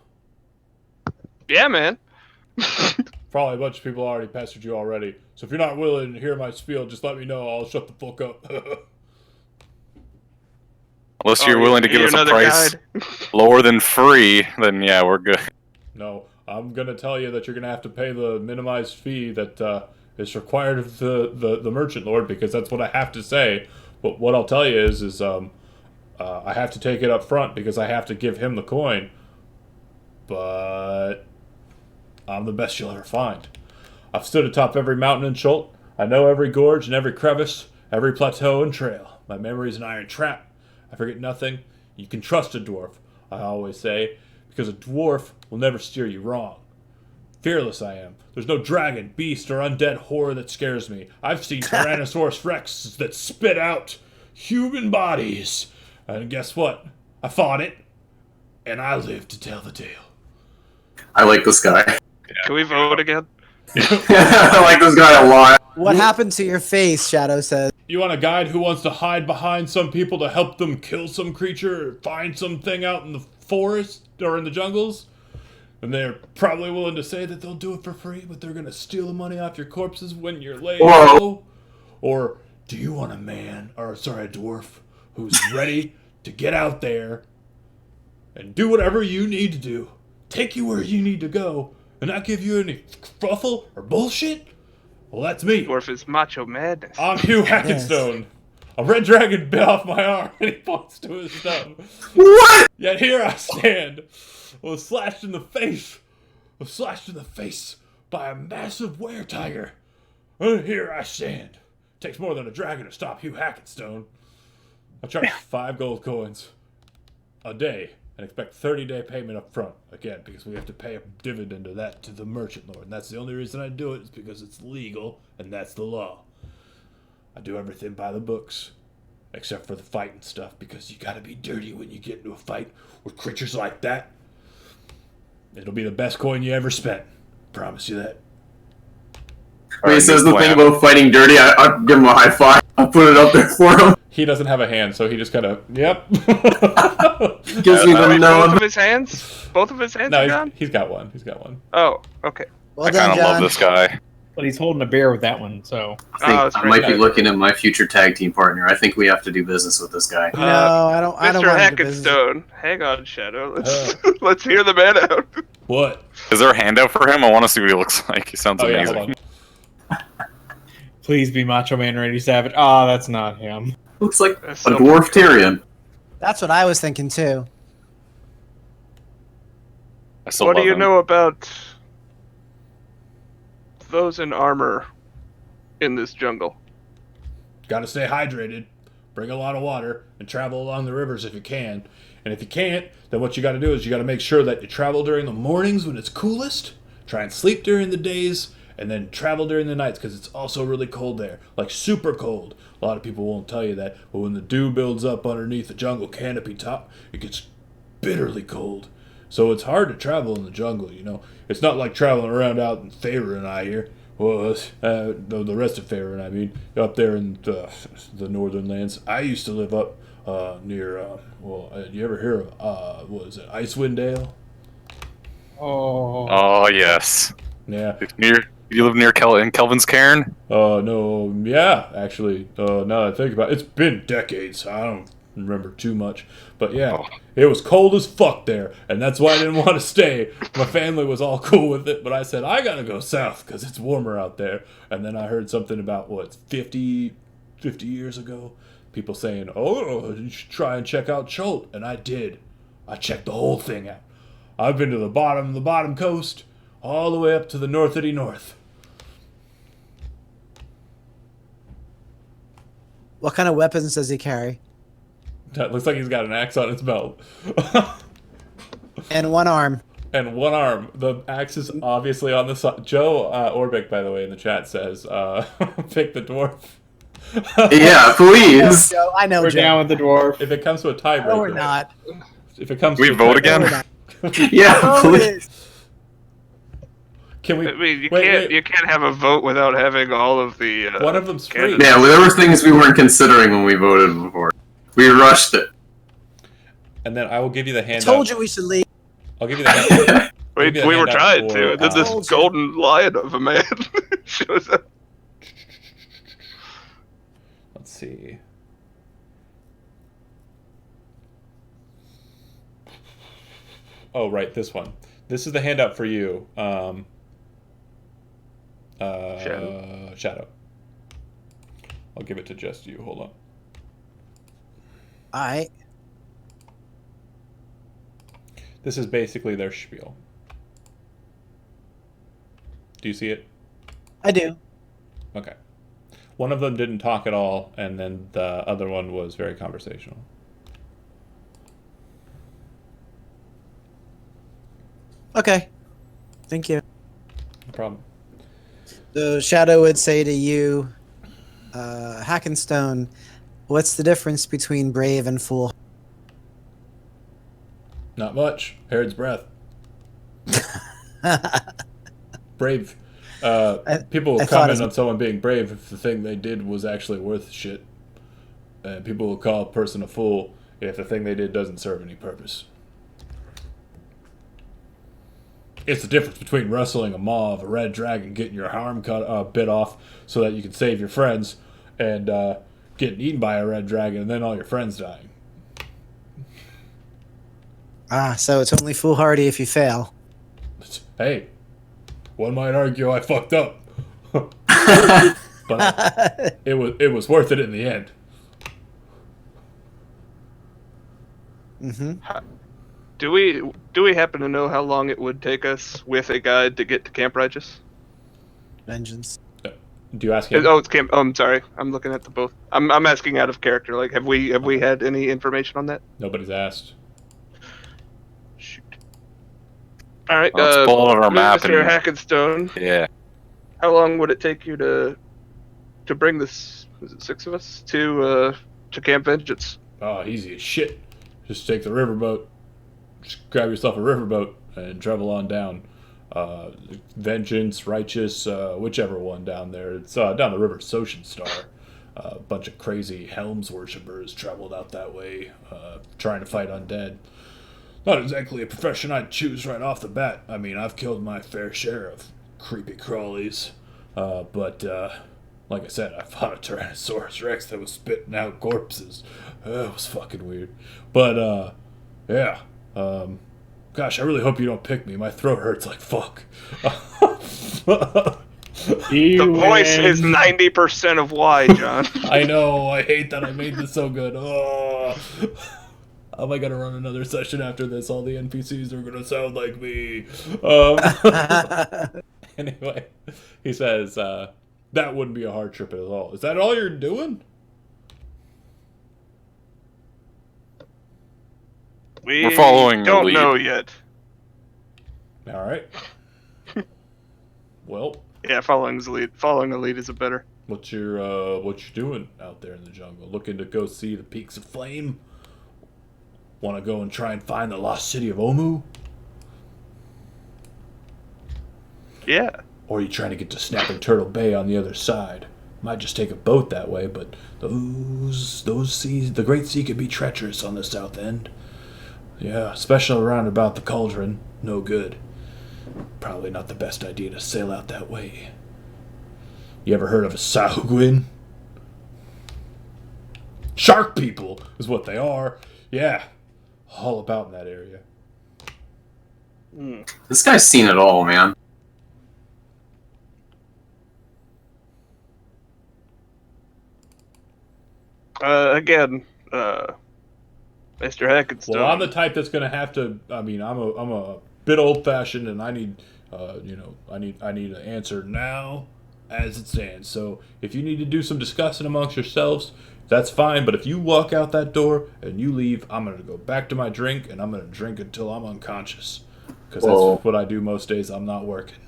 Yeah, man. Probably a bunch of people already pestered you already. So if you're not willing to hear my spiel, just let me know. I'll shut the fuck up. Unless you're willing to give us a another price guide. lower than free, then yeah, we're good. No, I'm gonna tell you that you're gonna have to pay the minimized fee that is required of the merchant lord, because that's what I have to say. But what I'll tell you is I have to take it up front because I have to give him the coin. But I'm the best you'll ever find. I've stood atop every mountain in Schult. I know every gorge and every crevice, every plateau and trail. My memory's an iron trap. I forget nothing. You can trust a dwarf, I always say, because a dwarf will never steer you wrong. Fearless I am. There's no dragon, beast, or undead horror that scares me. I've seen Tyrannosaurus Rex that spit out human bodies. And guess what? I fought it, and I live to tell the tale. I like this guy. Can we vote again? I like this guy a lot. What happened to your face? Shadow says. You want a guide who wants to hide behind some people to help them kill some creature or find something out in the forest or in the jungles? And they're probably willing to say that they'll do it for free, but they're going to steal the money off your corpses when you're laid low? Or do you want a dwarf who's ready to get out there and do whatever you need to do, take you where you need to go, and not give you any fruffle or bullshit? Well, that's me. Dwarf is macho madness. I'm Hugh Hackenstone. A red dragon bit off my arm, and he points to his thumb. What? Yet here I stand, was slashed in the face by a massive were-tiger. And here I stand. Takes more than a dragon to stop Hugh Hackenstone. I charge 5 gold coins a day and expect 30-day payment up front. Again, because we have to pay a dividend of that to the merchant lord. And that's the only reason I do it, is because it's legal, and that's the law. I do everything by the books, except for the fighting stuff, because you gotta be dirty when you get into a fight with creatures like that. It'll be the best coin you ever spent. Promise you that. When he says the thing about fighting dirty, I'll give him a high five. I'll put it up there for him. He doesn't have a hand, so he just kind of, yep. Gives me the Both nod. of his hands? Both of his hands No, are gone? he's got one. He's got one. Oh, okay. Well I done, kind of love John. this guy. But he's holding a bear with that one, so. I think that's I right. might be looking at my future tag team partner. I think we have to do business with this guy. No, I don't. I don't Mr. want to do business. Hackenstone. Hang on, Shadow. Let's hear the man out. What? Is there a handout for him? I want to see what he looks like. He sounds Oh, yeah, amazing. hold on. Please be Macho Man Randy Savage. Ah, that's not him. Looks like That's a so- dwarf Tyrion. That's what I was thinking too. I still What do love you him. know about those in armor in this jungle? Gotta stay hydrated. bring a lot of water, and travel along the rivers if you can. And if you can't, then what you got to do is you got to make sure that you travel during the mornings when it's coolest, try and sleep during the days, and then travel during the nights because it's also really cold there, like super cold. A lot of people won't tell you that, but when the dew builds up underneath the jungle canopy top, it gets bitterly cold. So it's hard to travel in the jungle, you know. It's not like traveling around out in Faerun, I hear. Well, the rest of Faerun, I mean, up there in the northern lands. I used to live up near, you ever hear of, what is it, Icewind Dale? Oh, yes. Yeah. You live near in Kelvin's Cairn? No, yeah, actually. Now that I think about it, it's been decades. I don't remember too much. But yeah, it was cold as fuck there, and that's why I didn't want to stay. My family was all cool with it, but I said, I gotta go south because it's warmer out there. And then I heard something about, 50 years ago? People saying, oh, you should try and check out Chult. And I did. I checked the whole thing out. I've been to the bottom coast, all the way up to the northity north. What kind of weapons does he carry? That looks like he's got an axe on his belt. And one arm. And one arm. The axe is obviously on the side. Joe Orbeck, by the way, in the chat says, pick the dwarf. Yeah, please. Joe, I know We're Joe. down with the dwarf. If it comes to a tiebreaker. No, we're not. If it comes We to a vote tiebreaker- again? Yeah, Oh, please. Can we? I mean, you wait. you can't have a vote without having all of the. One of them's free. candidates. Yeah, well, there were things we weren't considering when we voted before. We rushed it. And then I will give you the I handout. told you we should leave. I'll give you the handout. We Maybe a were handout trying for, to. And then this Told you. golden lion of a man shows up. Let's see. Oh, right, this one. This is the handout for you. Shadow. I'll give it to just you. Hold on. All right. This is basically their spiel. Do you see it? I do. Okay. One of them didn't talk at all, and then the other one was very conversational. Okay. Thank you. No problem. So Shadow would say to you, Hackenstone, what's the difference between brave and fool? Not much. Herod's breath. Brave. People will I thought comment as- on someone being brave if the thing they did was actually worth shit. And people will call a person a fool if the thing they did doesn't serve any purpose. It's the difference between wrestling a maw of a red dragon, getting your arm bit off so that you can save your friends, and getting eaten by a red dragon and then all your friends dying. So it's only foolhardy if you fail. Hey, one might argue I fucked up, but it was worth it in the end. Mm-hmm. Do we happen to know how long it would take us with a guide to get to Camp Righteous? Vengeance. Do you ask him? Oh, it's Camp. Oh, I'm sorry. I'm looking at the both. I'm asking out of character. Like, have we had any information on that? Nobody's asked. Shoot. All right. Let's pull out our map Mr. and Hackenstone, yeah. how long would it take you to bring this? Is it 6 of us to Camp Vengeance? Oh, easy as shit. Just take the riverboat. Just grab yourself a riverboat and travel on down. Vengeance, Righteous, whichever one down there. It's down the river, Ocean Star. A bunch of crazy Helms worshippers traveled out that way, trying to fight undead. Not exactly a profession I'd choose right off the bat. I mean, I've killed my fair share of creepy crawlies. But like I said, I fought a Tyrannosaurus Rex that was spitting out corpses. It was fucking weird. But, yeah. Gosh, I really hope you don't pick me. My throat hurts like fuck. The voice is 90% of why, John. I know. I hate that I made this so good. Oh. How am I going to run another session after this? All the NPCs are going to sound like me. Anyway, he says, that wouldn't be a hard trip at all. Is that all you're doing? We following the don't lead. know yet. All right. Well, Yeah, following the lead is a better. what you doing out there in the jungle? Looking to go see the peaks of flame? Want to go and try and find the lost city of Omu? Yeah. Or are you trying to get to Snapping Turtle Bay on the other side? Might just take a boat that way, but those seas, the Great Sea, can be treacherous on the south end. Yeah, especially around about the cauldron. No good. Probably not the best idea to sail out that way. You ever heard of a Sahuagin? Shark people is what they are. Yeah, all about in that area. This guy's seen it all, man. Again, Mr. Hackenstone. Well, I'm the type that's gonna have to. I mean, I'm a bit old fashioned, and I need, I need an answer now, as it stands. So if you need to do some discussing amongst yourselves, that's fine. But if you walk out that door and you leave, I'm gonna go back to my drink, and I'm gonna drink until I'm unconscious, because that's what I do most days I'm not working.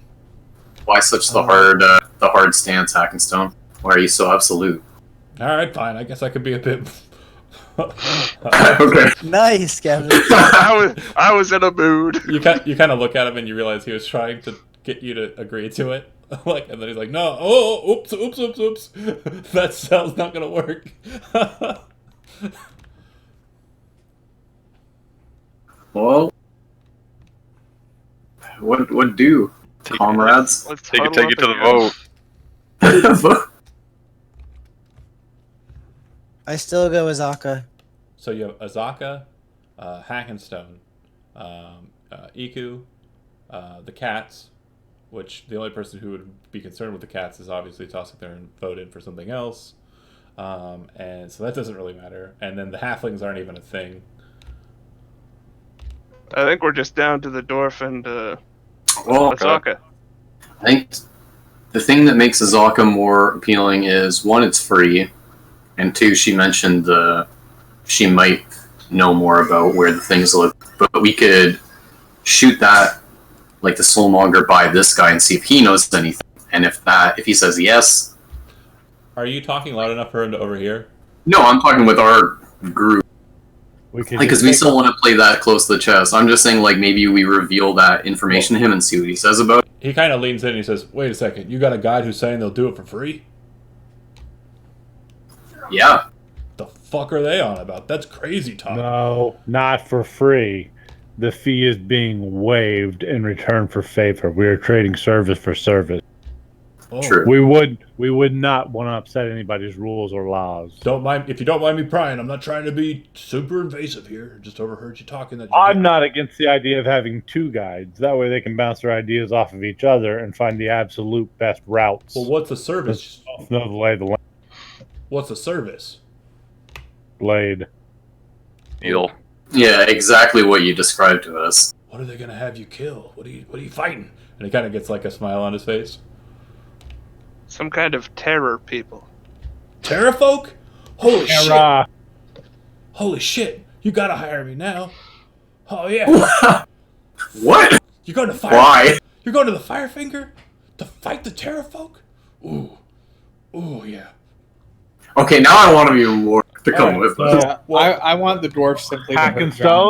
Why such the hard stance, Hackenstone? Why are you so absolute? All right, fine. I guess I could be a bit. Okay. Nice, Kevin. I was in a mood. You kind of look at him and you realize he was trying to get you to agree to it. Like, and then he's like, "No, oops. That spell's not gonna work." Well, what do, comrades? Let's Take huddle it up to the and go. vote. I still go Azaka. So you have Azaka, Hackenstone, Iku, the cats, which the only person who would be concerned with the cats is obviously tossing there and vote in for something else. And so that doesn't really matter. And then the halflings aren't even a thing. I think we're just down to the dwarf and Well, Azaka. I think the thing that makes Azaka more appealing is, one, it's free, and two, she mentioned she might know more about where the things live. But we could shoot that, like the soulmonger, by this guy and see if he knows anything. And if he says yes. Are you talking loud enough for him to overhear? No, I'm talking with our group. Because we still want to play that close to the chest. I'm just saying, like, maybe we reveal that information to him and see what he says about it. He kind of leans in and he says, "Wait a second, you got a guide who's saying they'll do it for free? Yeah. The fuck are they on about? That's crazy talk." No, not for free. The fee is being waived in return for favor. We are trading service for service. Oh. True. We would not want to upset anybody's rules or laws. If you don't mind me prying, I'm not trying to be super invasive here. Just overheard you talking that. I'm not against the idea of having two guides. That way they can bounce their ideas off of each other and find the absolute best routes. Well, what's the service? Know the lay of the land. What's the service? Blade. Needle. Yeah, exactly what you described to us. What are they gonna have you kill? What are you fighting? And he kind of gets like a smile on his face. Some kind of terror people. Terra folk? Holy shit! Hurrah. Holy shit! You gotta hire me now. Oh yeah. What? You're going to fire. Why? You're going to the Firefinger to fight the Terra folk? Ooh, yeah. Okay, now I want him even more to come Alright, with so- us. Yeah, I want the dwarf simply to Hack hurt and John. stone.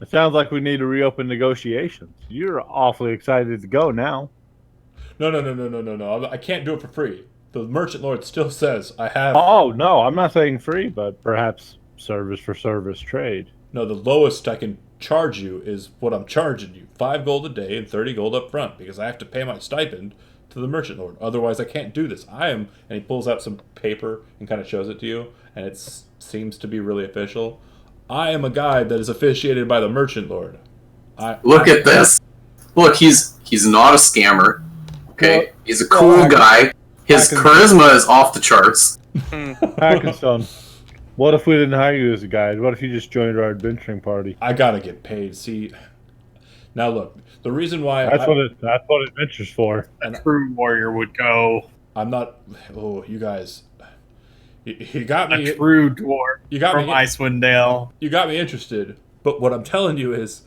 It sounds like we need to reopen negotiations. You're awfully excited to go now. No. I can't do it for free. The Merchant Lord still says I have. Oh, no, I'm not saying free, but perhaps service for service trade. No, the lowest I can charge you is what I'm charging you: 5 gold a day and 30 gold up front, because I have to pay my stipend to the Merchant Lord. Otherwise, I can't do this. And he pulls out some paper and kind of shows it to you, and it seems to be really official. I am a guide that is officiated by the Merchant Lord. Look at this. Look, he's not a scammer. Okay, Well, he's a cool guy. His charisma is off the charts. Hack and stone. What if we didn't hire you as a guide? What if you just joined our adventuring party? I gotta get paid. See, now look, the reason why That's what adventure's for. A true warrior would go. I'm not. Oh, you guys, you got A me. true dwarf You got from me. Icewind Dale. You got me interested, But what I'm telling you is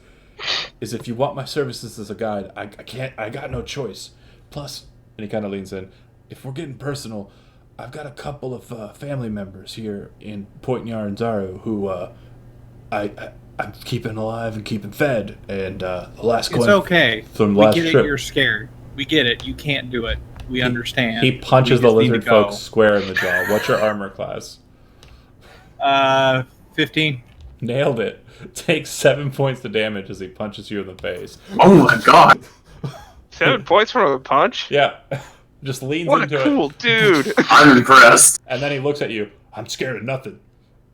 if you want my services as a guide, I got no choice. Plus, and he kind of leans in, if we're getting personal, I've got a couple of family members here in Point Nyanzaru who I'm keeping alive and keeping fed. And the last coin It's okay. from We last get it. trip, You're scared. We get it. You can't do it. We understand. he punches We the just need to lizard go. folk square in the jaw. What's your armor class? 15. Nailed it. Takes 7 points of damage as he punches you in the face. Oh my god. 7 points from a punch? Yeah. Just leans What into a cool it. dude. I'm impressed. And then he looks at you. I'm scared of nothing.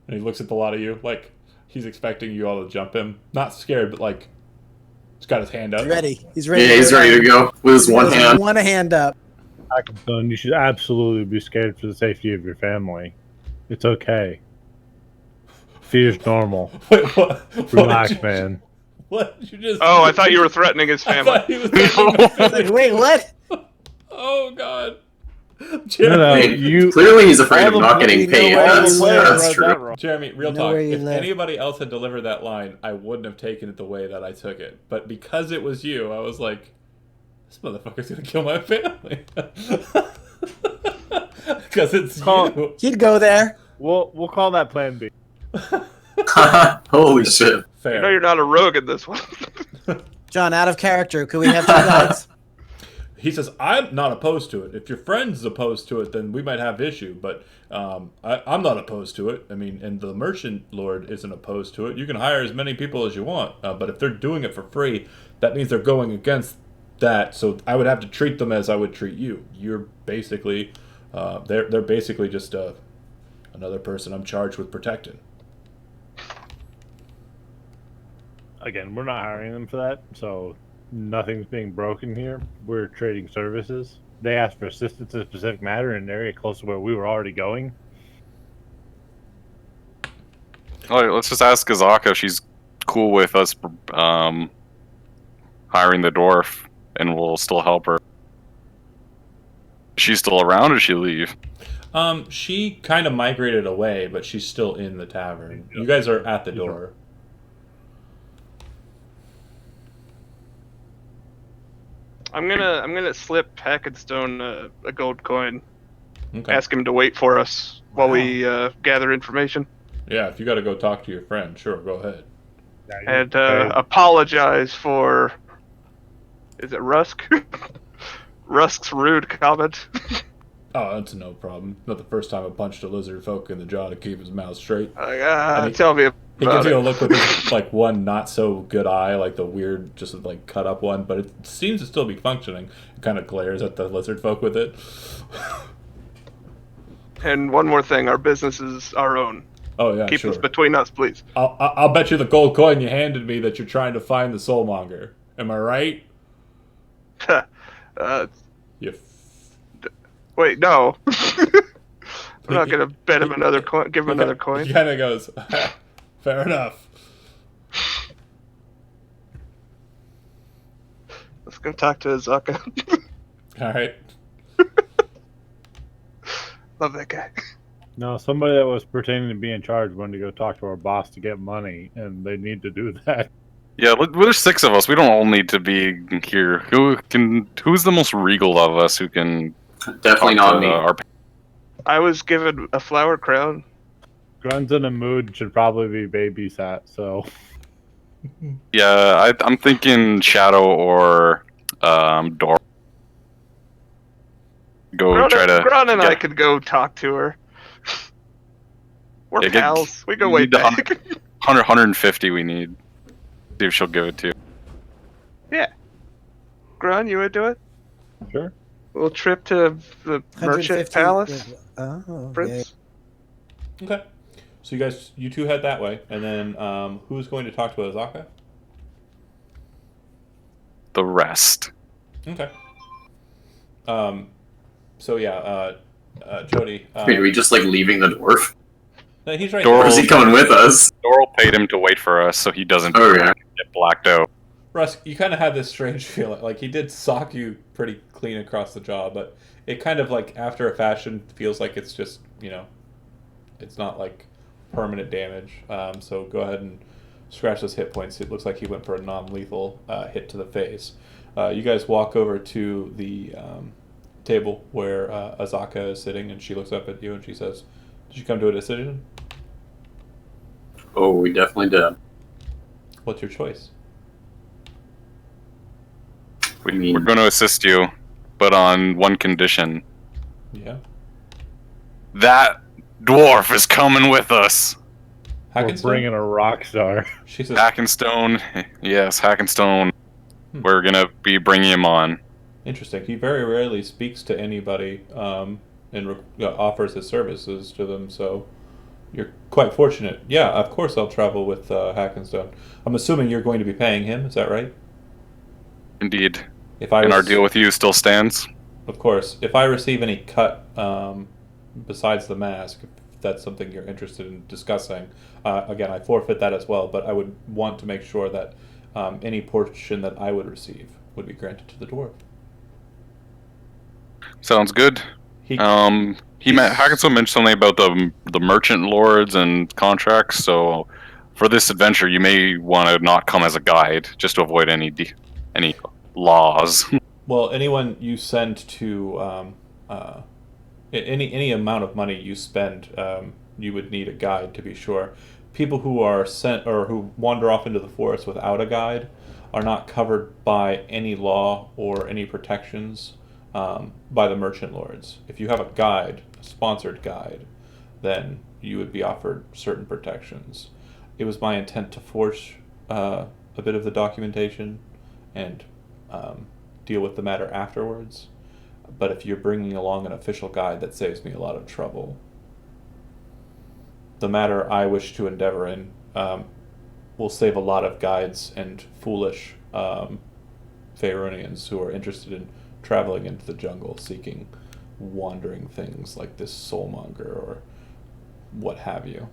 And he looks at the lot of you like he's expecting you all to jump him. Not scared, but like he's got his hand up. He's ready. He's ready. Yeah, he's ready to go with his one hand. One hand up. Son, you should absolutely be scared for the safety of your family. It's okay. Fear's normal. Wait, what? Relax, did you, man. What did you just? Oh, I thought you were threatening his I family. thought he was threatening his family. Like, wait, what? Oh god. No, Jeremy, you. Clearly, he's afraid All of the not players getting paid. know where That's, you live. that's true. Jeremy, real Know talk. where you If live. anybody else had delivered that line, I wouldn't have taken it the way that I took it. But because it was you, I was like, this motherfucker's gonna kill my family. Because it's you. He'd go there. We'll call that Plan B. Holy shit. Fair. You know you're not a rogue in this one. John, out of character. Could we have two guides? He says, I'm not opposed to it. If your friend's opposed to it, then we might have issue. But I'm not opposed to it. I mean, and the merchant lord isn't opposed to it. You can hire as many people as you want. But if they're doing it for free, that means they're going against that. So I would have to treat them as I would treat you. You're basically, they're basically just another person I'm charged with protecting. Again, we're not hiring them for that, so nothing's being broken here. We're trading services. They asked for assistance in a specific matter in an area close to where we were already going. All right, let's just ask Azaka if she's cool with us hiring the dwarf, and we'll still help her. She's still around, or did she leave? She kind of migrated away, but she's still in the tavern. You guys are at the door. I'm gonna slip Hackenstone a gold coin. Okay. Ask him to wait for us while we gather information, Yeah, if you got to go talk to your friend, sure, go ahead. and apologize for. Is it Rusk? Rusk's rude comment. Oh, that's no problem. Not the first time I punched a lizard folk in the jaw to keep his mouth straight. And he- Tell me He about gives you a it. look with his, like, one not so good eye, like the weird, just like cut up one, but it seems to still be functioning. It kind of glares at the lizard folk with it. And one more thing, our business is our own. Oh yeah, Keep sure. this between us, please. I'll bet you the gold coin you handed me that you're trying to find the soulmonger. Am I right? You. Wait, no. I'm not gonna bet him another coin. Give him another coin. He kind of goes, fair enough. Let's go talk to Azaka. All right. Love that guy. No, somebody that was pretending to be in charge wanted to go talk to our boss to get money, and they need to do that. Yeah, there's 6 of us. We don't all need to be here. Who's the most regal of us who can Definitely talk not to me. our I was given a flower crown. Grun's in a mood should probably be babysat, so Yeah, I'm thinking Shadow or Dor. Go try to. Gron and I get- could go talk to her. We're Yeah, get- pals. We go you way need to back. 150 we need. See if she'll give it to you. Yeah. Gron, you would do it? sure. A little trip to the merchant 150 palace, Oh, yeah. Prince? Okay. So you two head that way, and then who's going to talk to Azaka? The rest. Okay. So yeah, Jody. Wait, are we just like leaving the dwarf? No, he's right Dor- Or is he coming with us? Doral paid him to wait for us so he doesn't Oh, yeah. get blacked out. Russ, you kind of had this strange feeling. Like, he did sock you pretty clean across the jaw, but it kind of, like, after a fashion, feels like it's just, it's not, like, permanent damage. So go ahead and scratch those hit points. It looks like he went for a non-lethal hit to the face. You guys walk over to the table where Azaka is sitting, and she looks up at you and she says, "Did you come to a decision? Oh, we definitely did. What's your choice?" I mean, We're going to assist you, but on one condition. Yeah. That dwarf is coming with us. We're Hackenstone? bringing a rock star. She says, Hackenstone, yes, Hackenstone. We're going to be bringing him on. interesting. He very rarely speaks to anybody and offers his services to them, so you're quite fortunate. Yeah, of course I'll travel with Hackenstone. I'm assuming you're going to be paying him, is that right? Indeed. If I And our was- deal with you still stands? Of course. If I receive any cut besides the mask, if that's something you're interested in discussing, again, I forfeit that as well, but I would want to make sure that any portion that I would receive would be granted to the dwarf. Sounds good. Hackenstone mentioned something about the merchant lords and contracts, so for this adventure you may want to not come as a guide, just to avoid any laws. Well, anyone you send to any amount of money you spend, you would need a guide to be sure. People who are sent or who wander off into the forest without a guide are not covered by any law or any protections by the merchant lords. If you have a guide, a sponsored guide, then you would be offered certain protections. It was my intent to force a bit of the documentation and deal with the matter afterwards. But if you're bringing along an official guide, that saves me a lot of trouble. The matter I wish to endeavor in will save a lot of guides and foolish Faerunians who are interested in traveling into the jungle seeking wandering things like this soulmonger or what have you.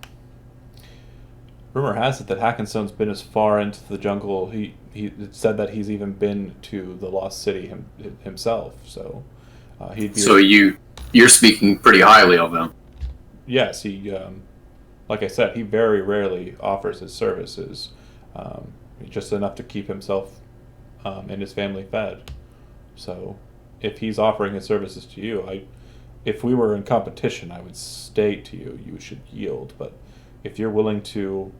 Rumor has it that Hackenstone's been as far into the jungle. He said that he's even been to the Lost City himself. So he'd be. So you're speaking pretty highly of him. Yes, he. Like I said, he very rarely offers his services, just enough to keep himself and his family fed. So, if he's offering his services to you, if we were in competition, I would state to you, you should yield. But if you're willing to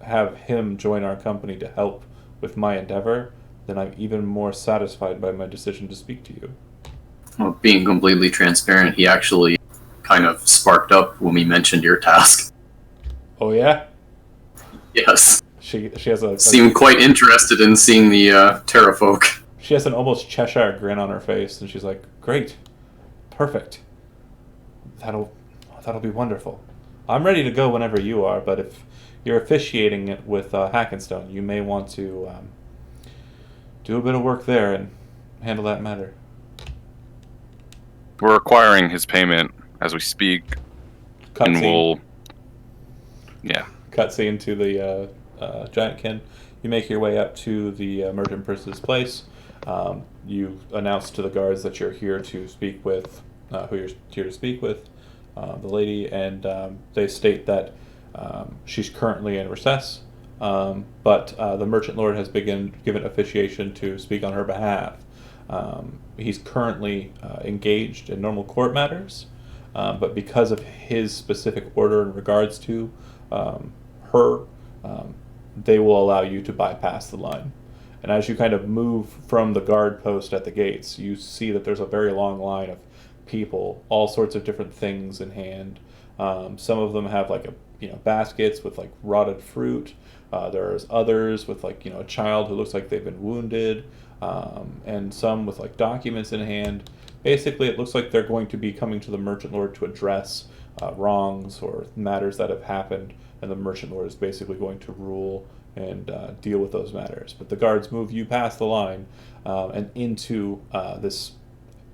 have him join our company to help with my endeavor, then I'm even more satisfied by my decision to speak to you. Well, being completely transparent, he actually kind of sparked up when we mentioned your task. Oh yeah? Yes. She has a Seemed quite interested in seeing the Terrafolk. She has an almost Cheshire grin on her face, and she's like, "Great, perfect. That'll be wonderful. I'm ready to go whenever you are. But if you're officiating it with Hackenstone, you may want to do a bit of work there and handle that matter." We're acquiring his payment as we speak, and we'll... Yeah. Cutscene to the Giantkin. You make your way up to the merchant prince's place. You announce to the guards that you're here to speak with, who you're here to speak with, the lady, and they state that she's currently in recess, but the merchant lord has given officiation to speak on her behalf. He's currently engaged in normal court matters, but because of his specific order in regards to her, they will allow you to bypass the line. And as you kind of move from the guard post at the gates, you see that there's a very long line of people, all sorts of different things in hand. Some of them have baskets with rotted fruit. There's others with a child who looks like they've been wounded, and some with documents in hand. Basically, it looks like they're going to be coming to the merchant lord to address wrongs or matters that have happened, and the merchant lord is basically going to rule and deal with those matters. But the guards move you past the line and into this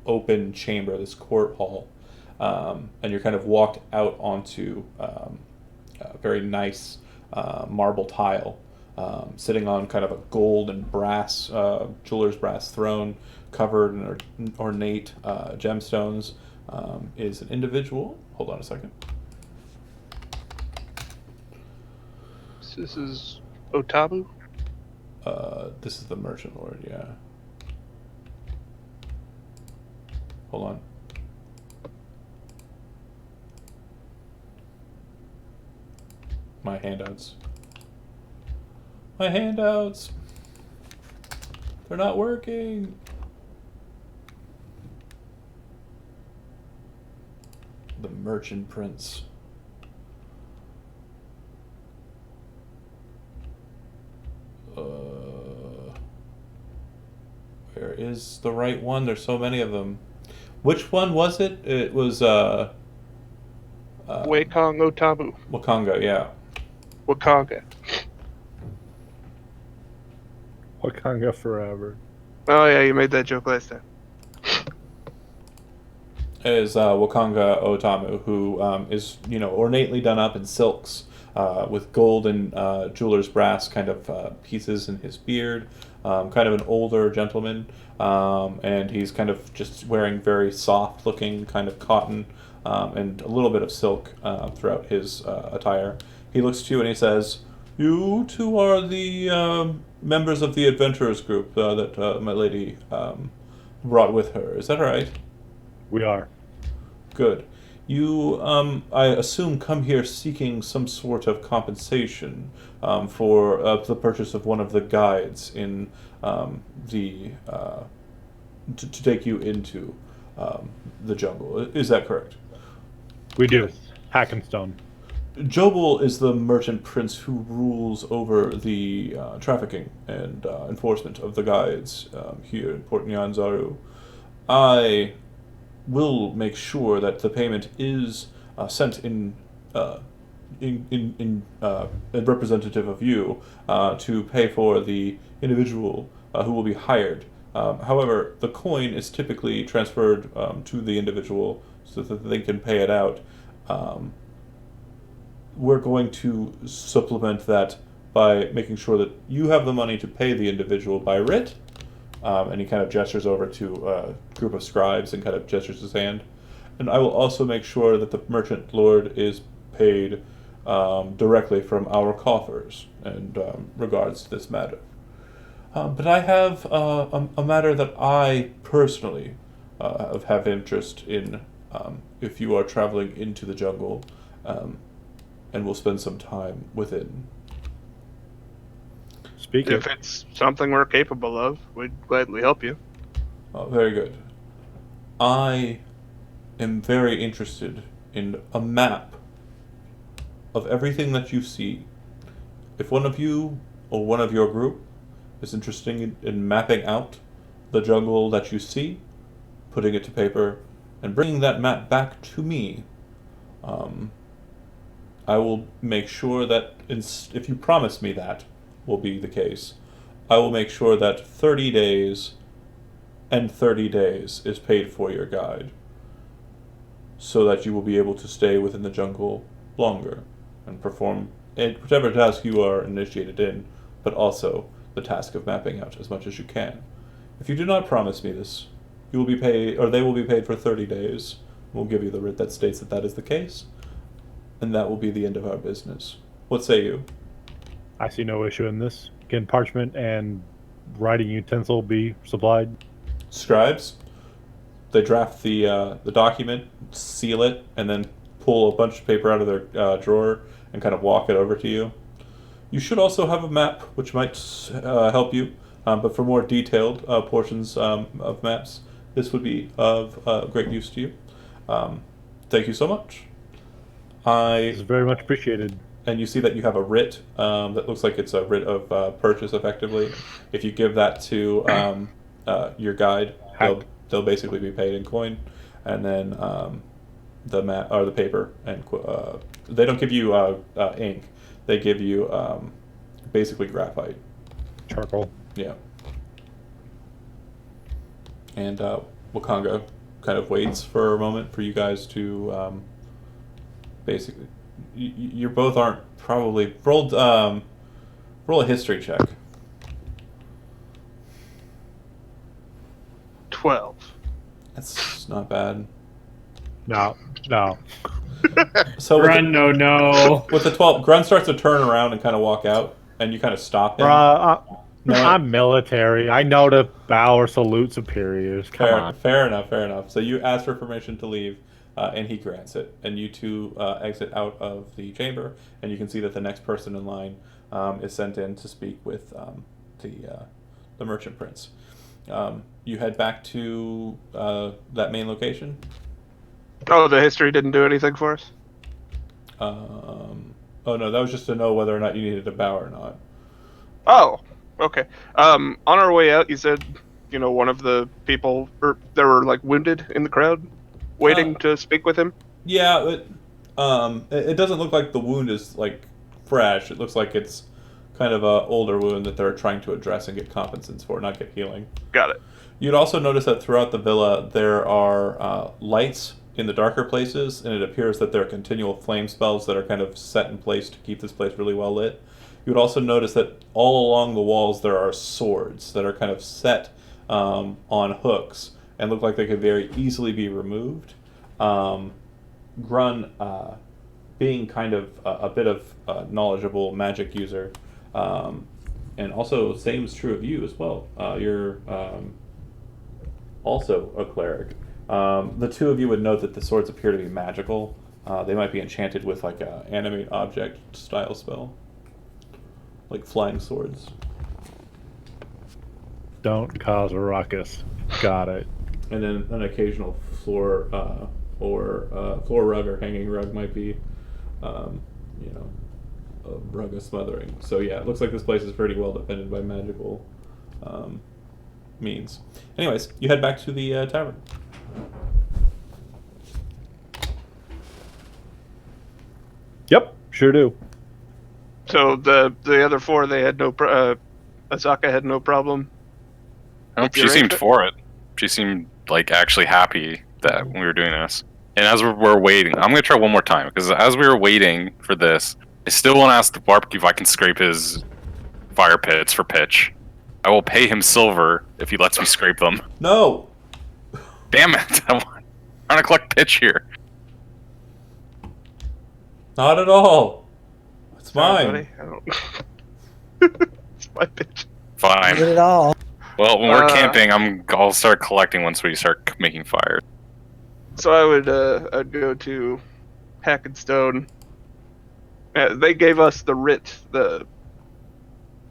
open chamber, this court hall, and you're kind of walked out onto a very nice marble tile, sitting on kind of a gold and brass, jeweler's brass throne covered in ornate gemstones, is an individual. Hold on a second. This is Otabu? This is the merchant lord, yeah. Hold on. My handouts. My handouts! They're not working! The merchant prince. Where is the right one? There's so many of them. Which one was it? It was Waikong Otabu. Wakanga, yeah. Wakanga. Wakanga forever. Oh yeah, you made that joke last time. Is Wakanga Otamu, who is ornately done up in silks, with gold and jeweler's brass kind of pieces in his beard. Kind of an older gentleman, and he's kind of just wearing very soft-looking kind of cotton and a little bit of silk throughout his attire. He looks to you and he says, "You two are the members of the adventurers group that my lady brought with her. Is that right?" We are. Good. You, I assume, come here seeking some sort of compensation for the purchase of one of the guides in to take you into the jungle. Is that correct? We do. Hackenstone. Jobel is the merchant prince who rules over the trafficking and enforcement of the guides here in Port Nyanzaru. I will make sure that the payment is sent in representative of you to pay for the individual who will be hired. However, the coin is typically transferred to the individual so that they can pay it out. We're going to supplement that by making sure that you have the money to pay the individual by writ. And he kind of gestures over to a group of scribes and kind of gestures his hand. And I will also make sure that the merchant lord is paid directly from our coffers and regards to this matter. But I have a matter that I personally have interest in if you are traveling into the jungle and will spend some time within. Speak If it. it's something we're capable of, we'd gladly help you. Very good. I am very interested in a map of everything that you see. If one of you or one of your group is interested in mapping out the jungle that you see, putting it to paper, and bringing that map back to me, I will make sure that if you promise me that will be the case, I will make sure that 30 days and 30 days is paid for your guide, so that you will be able to stay within the jungle longer and perform whatever task you are initiated in, but also the task of mapping out as much as you can. If you do not promise me this, you will be paid, or they will be paid for 30 days. We'll give you the writ that states that that is the case, and that will be the end of our business. What say you? I see no issue in this. Can parchment and writing utensil be supplied? Scribes, they draft the document, seal it, and then pull a bunch of paper out of their drawer and kind of walk it over to you. You should also have a map, which might help you, but for more detailed portions of maps, this would be of great use to you. Thank you so much. It's very much appreciated. And you see that you have a writ that looks like it's a writ of purchase, effectively. If you give that to your guide, they'll basically be paid in coin, and then the map or the paper, and they don't give you ink. They give you basically graphite. Charcoal. Yeah. And Wakanga kind of waits for a moment for you guys to basically. You both aren't probably roll a history check. 12. That's not bad. No. So Run, no. with the 12, Grun starts to turn around and kind of walk out, and you kind of stop him. Bruh, I'm military. I know to bow or salute superiors. Come on. Fair enough, fair enough. So you ask for permission to leave, and he grants it. And you two exit out of the chamber, and you can see that the next person in line is sent in to speak with the merchant prince. You head back to that main location. Oh, the history didn't do anything for us? Oh no, that was just to know whether or not you needed to bow or not. Oh, okay. On our way out, you said, one of the people, or there were like wounded in the crowd, waiting to speak with him. Yeah, it doesn't look like the wound is like fresh. It looks like it's kind of a older wound that they're trying to address and get compensants for, not get healing. Got it. You'd also notice that throughout the villa there are lights in the darker places, and it appears that there are continual flame spells that are kind of set in place to keep this place really well lit. You would also notice that all along the walls there are swords that are kind of set on hooks and look like they could very easily be removed. Grun, being kind of a bit of a knowledgeable magic user, and also same is true of you as well. You're also a cleric. The two of you would note that the swords appear to be magical. They might be enchanted with like a animate object style spell, like flying swords. Don't cause a ruckus. Got it. And then an occasional floor floor rug or hanging rug might be, a rug of smothering. So yeah, it looks like this place is pretty well defended by magical means. Anyways, you head back to the tavern. Yep, sure do. So the other four, they had no. Asaka had no problem. She seemed for it. She seemed like actually happy that we were doing this. And as we're waiting, I'm gonna try one more time because as we were waiting for this, I still want to ask the barbecue if I can scrape his fire pits for pitch. I will pay him silver if he lets me scrape them. No. Damn it! I'm trying to collect pitch here. Not at all. It's Sorry, mine. buddy. I don't. It's my bitch. Fine. Not at all. Well, when we're camping, I'll start collecting once we start making fires. So I'd go to Hack and Stone. They gave us the writ,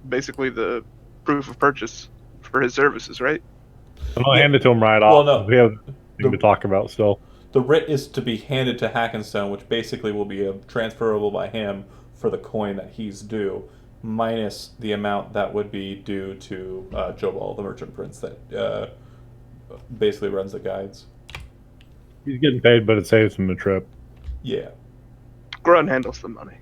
basically the proof of purchase for his services, right? I'm gonna hand it to him right off. Well, no. We have thing to talk about still. The writ is to be handed to Hackenstone, which basically will be transferable by him for the coin that he's due, minus the amount that would be due to Jobal, the merchant prince that basically runs the guides. He's getting paid, but it saves him a trip. Yeah. Grun handles the money.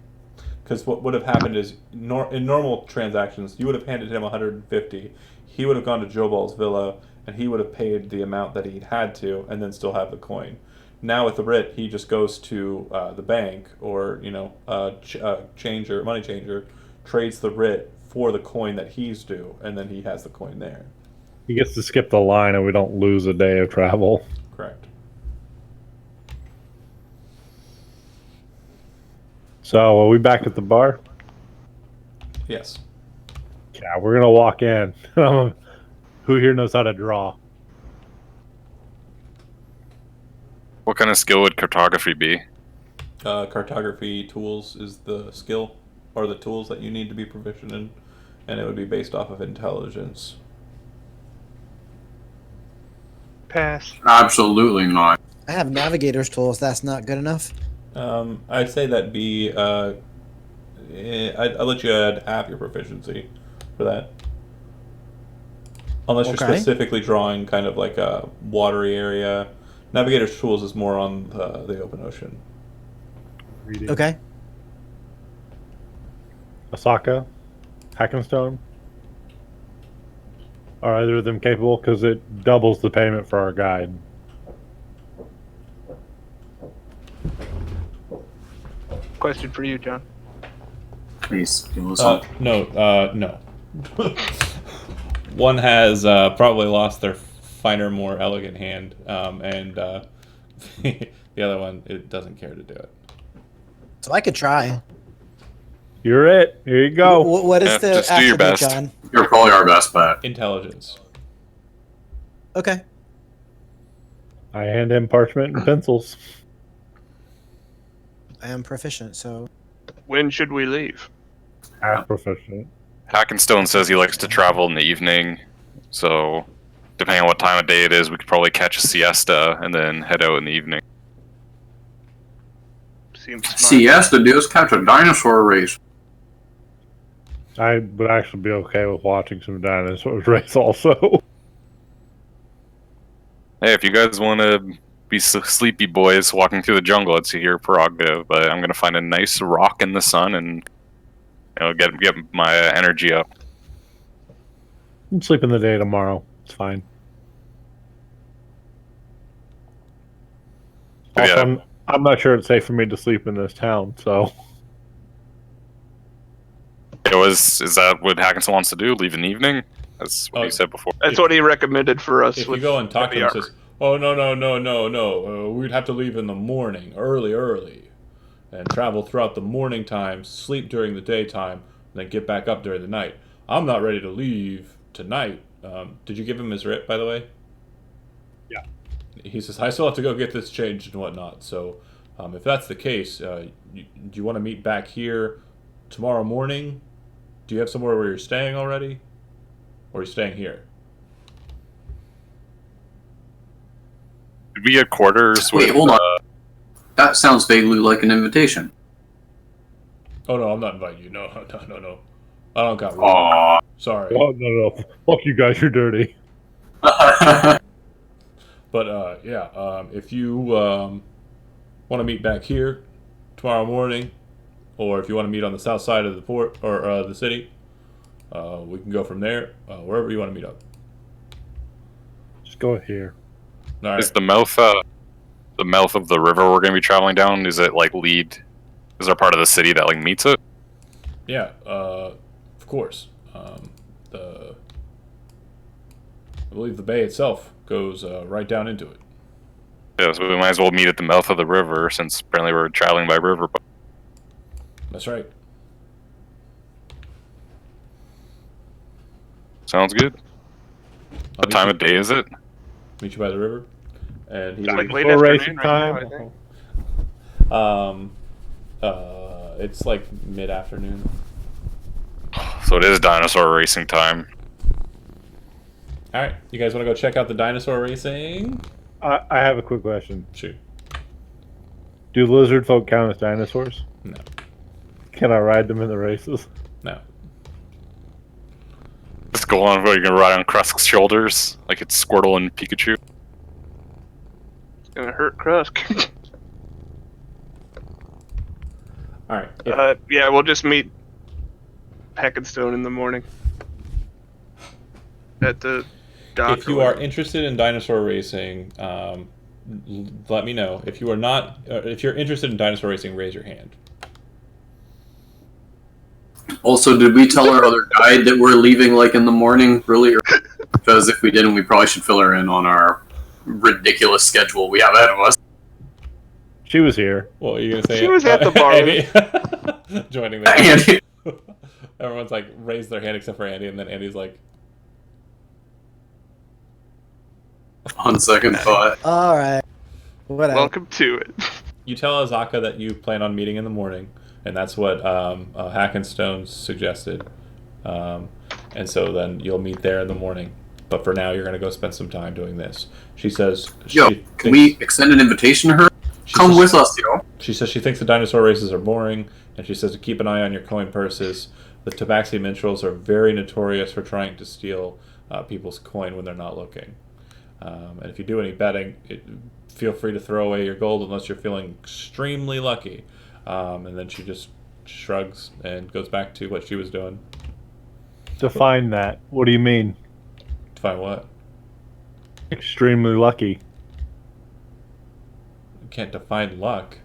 Because what would have happened is, in normal transactions, you would have handed him 150. He would have gone to Jobal's villa, and he would have paid the amount that he'd had to, and then still have the coin. Now with the writ, he just goes to the bank or money changer, trades the writ for the coin that he's due, and then he has the coin there. He gets to skip the line, and we don't lose a day of travel. Correct. So, are we back at the bar? Yes. Yeah, we're gonna walk in. Who here knows how to draw? What kind of skill would cartography be? Cartography tools is the skill, or the tools that you need to be proficient in, and it would be based off of intelligence. Pass. Absolutely not. I have navigator's tools. That's not good enough. I'd say that'd be. I'd let you add half your proficiency for that. Unless you're Okay. specifically drawing kind of like a watery area. Navigator's tools is more on the open ocean. Reading. Okay. Asaka, Hackenstone. Are either of them capable? Because it doubles the payment for our guide. Question for you, John. Please, give us some. No. One has probably lost their finer, more elegant hand, and the other one it doesn't care to do it. So I could try. You're it. Here you go. What is Yeah, the just do your attribute, best. John? You're probably our best bet. Intelligence. Okay. I hand him parchment and pencils. I am proficient, so When should we leave? Half proficient. Hackenstone says he likes to travel in the evening, so depending on what time of day it is, we could probably catch a siesta and then head out in the evening. Seems smart. Siesta, dude, let's catch a dinosaur race. I would actually be okay with watching some dinosaurs race also. Hey, if you guys want to be sleepy boys walking through the jungle, it's your prerogative. But I'm gonna find a nice rock in the sun and get my energy up. I'll sleep in the day tomorrow. It's fine. Also, Yeah. I'm not sure it's safe for me to sleep in this town, so Is that what Hackenstone wants to do? Leave in the evening? That's what Oh. he said before. That's what he recommended for us. If with you go and talk to him, heavy he says, "Oh no, we'd have to leave in the morning, early, and travel throughout the morning time, sleep during the daytime, and then get back up during the night. I'm not ready to leave tonight." Did you give him his writ, by the way? Yeah. He says, "I still have to go get this changed and whatnot. So, if that's the case, do you want to meet back here tomorrow morning? Do you have somewhere where you're staying already, or are you staying here?" Did we get quarters? Wait, with, hold on. That sounds vaguely like an invitation. Oh no, I'm not inviting you. No. I don't got room. Aww. Sorry. oh no, fuck you guys, you're dirty. But if you want to meet back here tomorrow morning, or if you want to meet on the south side of the port or the city, we can go from there. Wherever you want to meet up. Just go here. All right. Is the mouth of the river we're gonna be traveling down? Is it like lead? Is there part of the city that like meets it? Yeah. Of course. I believe the bay itself goes right down into it. Yeah, so we might as well meet at the mouth of the river since apparently we're traveling by river. But That's right. sounds good. I'll What time of day is it? meet you by the river, and he It's like leaves. late For afternoon racing right now, I time. think. It's like mid-afternoon. So it is dinosaur racing time. All right, you guys want to go check out the dinosaur racing? I have a quick question. Shoot. Do lizard folk count as dinosaurs? No. Can I ride them in the races? No. Let's go on where you can ride on Krusk's shoulders like it's Squirtle and Pikachu. It's gonna hurt Krusk. All right. Yeah, we'll just meet Hackenstone in the morning at the dock. If you are interested in dinosaur racing, let me know. If you are not, if you're interested in dinosaur racing, raise your hand. Also, did we tell our other guide that we're leaving like in the morning really early? Because if we didn't, we probably should fill her in on our ridiculous schedule we have ahead of us. She was here. Well, you're gonna say She was at the bar. Andy, joining the Andy. Everyone's like raised their hand except for Andy, and then Andy's like, On second thought. All right. Whatever. Welcome to it. you tell Azaka that you plan on meeting in the morning, and that's what Hackenstone suggested. And so then you'll meet there in the morning. But for now, you're gonna go spend some time doing this. She says, Yo, can we extend an invitation to her? Come with us, yo. She says she thinks the dinosaur races are boring, and she says to keep an eye on your coin purses. The Tabaxi minstrels are very notorious for trying to steal people's coin when they're not looking. And if you do any betting, feel free to throw away your gold unless you're feeling extremely lucky. And then she just shrugs and goes back to what she was doing. Define that. What do you mean? Find what? Extremely lucky. You can't define luck.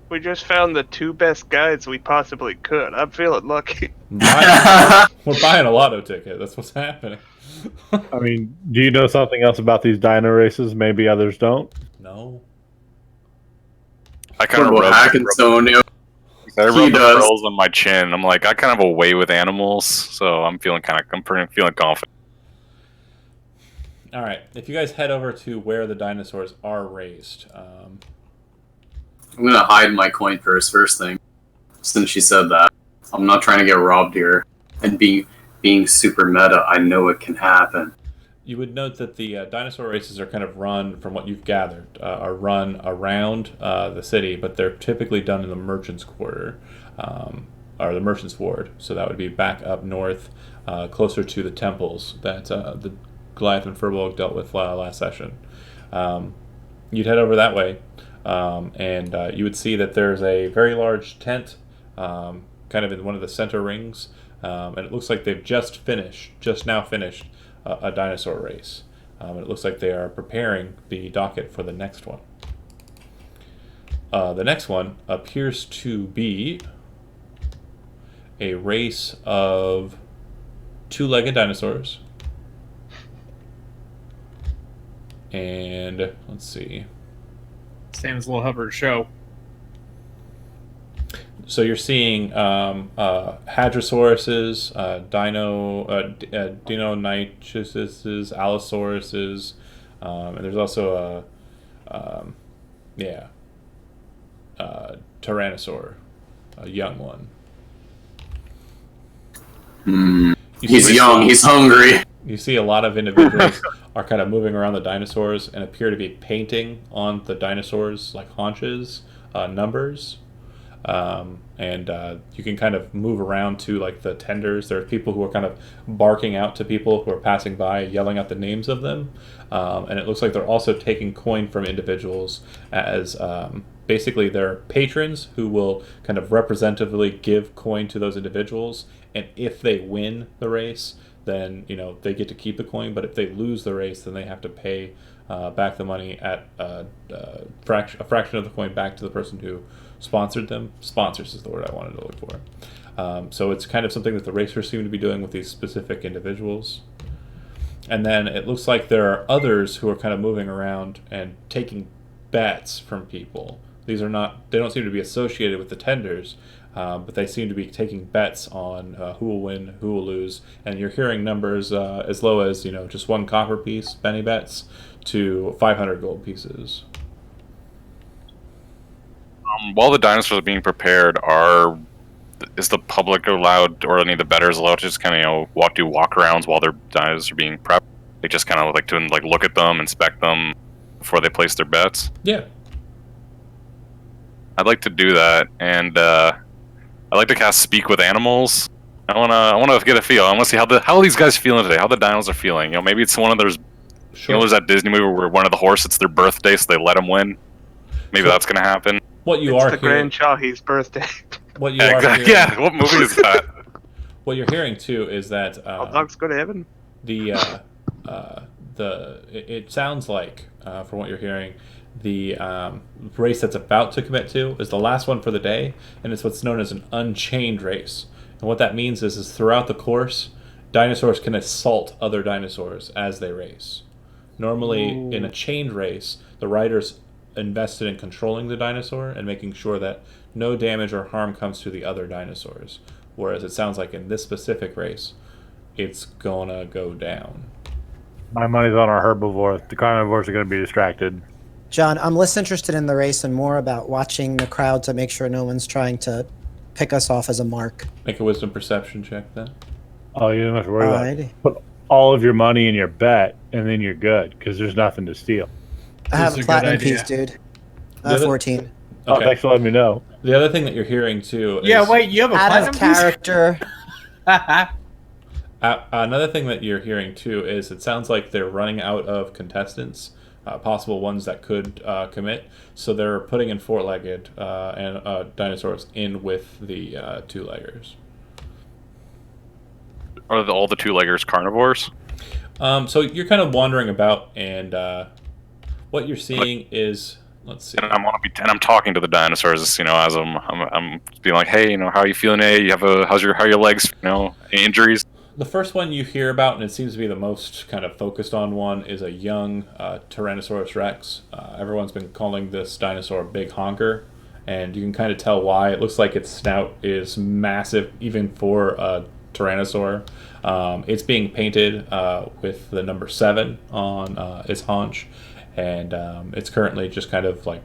We just found the two best guides we possibly could. I'm feeling lucky. We're buying a lotto ticket. That's what's happening. I mean, do you know something else about these dino races? Maybe others don't. No. I kind of What about Hackenstone, yo? I He rub the does. curls on my chin. I'm like, I kind of have a way with animals, so I'm feeling feeling confident. All right. If you guys head over to where the dinosaurs are raised, I'm gonna hide my coin purse first thing, since she said that. I'm not trying to get robbed here, and being super meta, I know it can happen. you would note that the dinosaur races are kind of run, from what you've gathered, are run around the city, but they're typically done in the merchants' quarter, or the merchants' ward. So that would be back up north, closer to the temples that the Goliath and Furbolg dealt with last session. You'd head over that way, and you would see that there's a very large tent, kind of in one of the center rings, and it looks like they've just now finished a dinosaur race. It looks like they are preparing the docket for the next one. The next one appears to be a race of two-legged dinosaurs. And let's see. Same as Little Hubbard show. So you're seeing Hadrosauruses, Deinonychuses, Allosauruses, and there's also a Tyrannosaur, a young one. He's young. He's hungry. You see a lot of individuals are kind of moving around the dinosaurs and appear to be painting on the dinosaurs, like haunches, numbers. And you can kind of move around to like the tenders. There are people who are kind of barking out to people who are passing by, yelling out the names of them. And it looks like they're also taking coin from individuals as basically they're patrons who will kind of representatively give coin to those individuals. And if they win the race, then they get to keep the coin. But if they lose the race, then they have to pay back the money at a fraction of the coin back to the person who sponsored them. Sponsors is the word I wanted to look for. So it's kind of something that the racers seem to be doing with these specific individuals. And then it looks like there are others who are kind of moving around and taking bets from people. They don't seem to be associated with the tenders, but they seem to be taking bets on who will win, who will lose. And you're hearing numbers as low as just 1 copper piece, penny bets, to 500 gold pieces. While the dinosaurs are being prepared, is the public allowed, or any of the bettors allowed to just kind of do walkarounds while their dinosaurs are being prepped? They just kind of like to look at them, inspect them before they place their bets. Yeah. I'd like to do that, and I'd like to cast Speak with Animals. I wanna get a feel. I want to see how these guys feeling today. How the dinos are feeling. Maybe it's one of those. Sure. There's that Disney movie where one of the horse, it's their birthday, so they let them win. Maybe that's gonna happen. What you It's are the hearing, Grand Chahi's birthday. what you are hearing, Yeah, what movie is that? what you're hearing too is that All dogs go to heaven. It sounds like from what you're hearing, the race that's about to commit to is the last one for the day, and it's what's known as an unchained race. And what that means is throughout the course, dinosaurs can assault other dinosaurs as they race. Normally, in a chained race, the riders invested in controlling the dinosaur and making sure that no damage or harm comes to the other dinosaurs. Whereas it sounds like in this specific race, it's gonna go down. My money's on our herbivore. The carnivores are going to be distracted. John, I'm less interested in the race and more about watching the crowd to make sure no one's trying to pick us off as a mark. Make a wisdom perception check then. Oh, you don't have to worry about it. Alrighty. Put all of your money in your bet, and then you're good, because there's nothing to steal. I have This a is a good platinum idea. piece, dude. The other- 14. Oh, Okay. thanks for letting me know. The other thing that you're hearing too is Yeah, wait, you have a Out platinum of character. another thing that you're hearing too is it sounds like they're running out of contestants, possible ones that could commit. So they're putting in 4-legged and dinosaurs in with the 2-leggers. Are all the 2-leggers carnivores? So you're kind of wandering about, and what you're seeing is, let's see. And I'm talking to the dinosaurs, as I'm being like, hey, how are you feeling? Hey, how are your legs? Any injuries? The first one you hear about, and it seems to be the most kind of focused on one, is a young Tyrannosaurus Rex. Everyone's been calling this dinosaur Big Honker, and you can kind of tell why. It looks like its snout is massive, even for a Tyrannosaur. It's being painted with the number 7 on its haunch, and it's currently just kind of like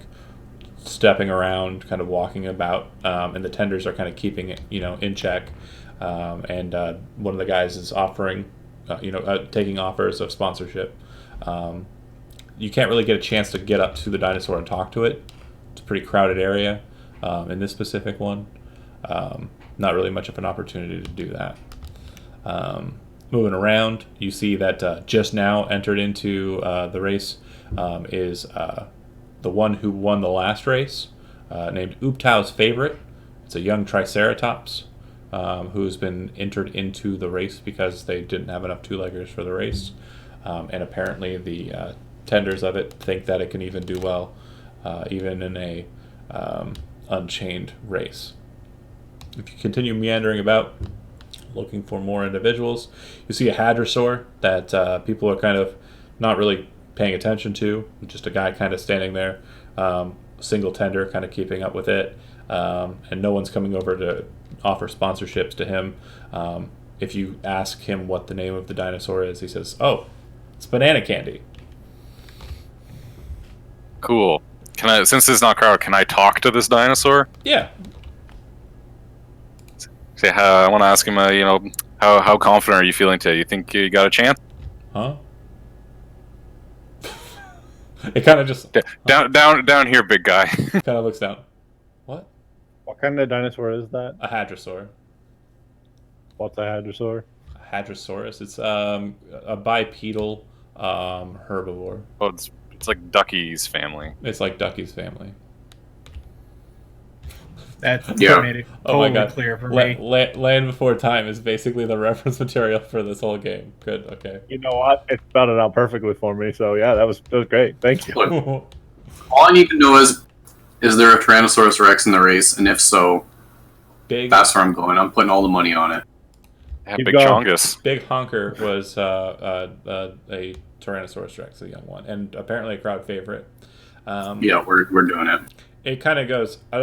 stepping around, kind of walking about, and the tenders are kind of keeping it, in check. And one of the guys is offering, taking offers of sponsorship. You can't really get a chance to get up to the dinosaur and talk to it. It's a pretty crowded area in this specific one. Not really much of an opportunity to do that. Moving around, you see that just now entered into the race is the one who won the last race, named Ooptow's Favorite. It's a young Triceratops who's been entered into the race because they didn't have enough two-leggers for the race. And apparently the tenders of it think that it can even do well, even in a unchained race. If you continue meandering about, looking for more individuals, you see a hadrosaur that people are kind of not really paying attention to. Just a guy kind of standing there, single tender, kind of keeping up with it, and no one's coming over to offer sponsorships to him. If you ask him what the name of the dinosaur is, he says, "Oh, it's banana candy." Cool. Can I, since it's not crowded, can I talk to this dinosaur? Yeah. Say, I want to ask him, how confident are you feeling today? You think you got a chance? Huh? It kind of just Down here, big guy. kind of looks down. What? What kind of dinosaur is that? A hadrosaur. What's a hadrosaur? A hadrosaurus. It's a bipedal herbivore. Oh, it's like Ducky's family. It's like Ducky's family. That Yeah. made it Oh my totally god. clear for me. Land Before Time is basically the reference material for this whole game. Good, okay. You know what? It spelled it out perfectly for me. So yeah, that was great. Thank you. Look, all I need to know is there a Tyrannosaurus Rex in the race? And if so, Big that's where I'm going. I'm putting all the money on it. Yeah, Keep big going. chongus. Big Honker was a Tyrannosaurus Rex, a young one, and apparently a crowd favorite. Yeah, we're doing it. It kind of goes, I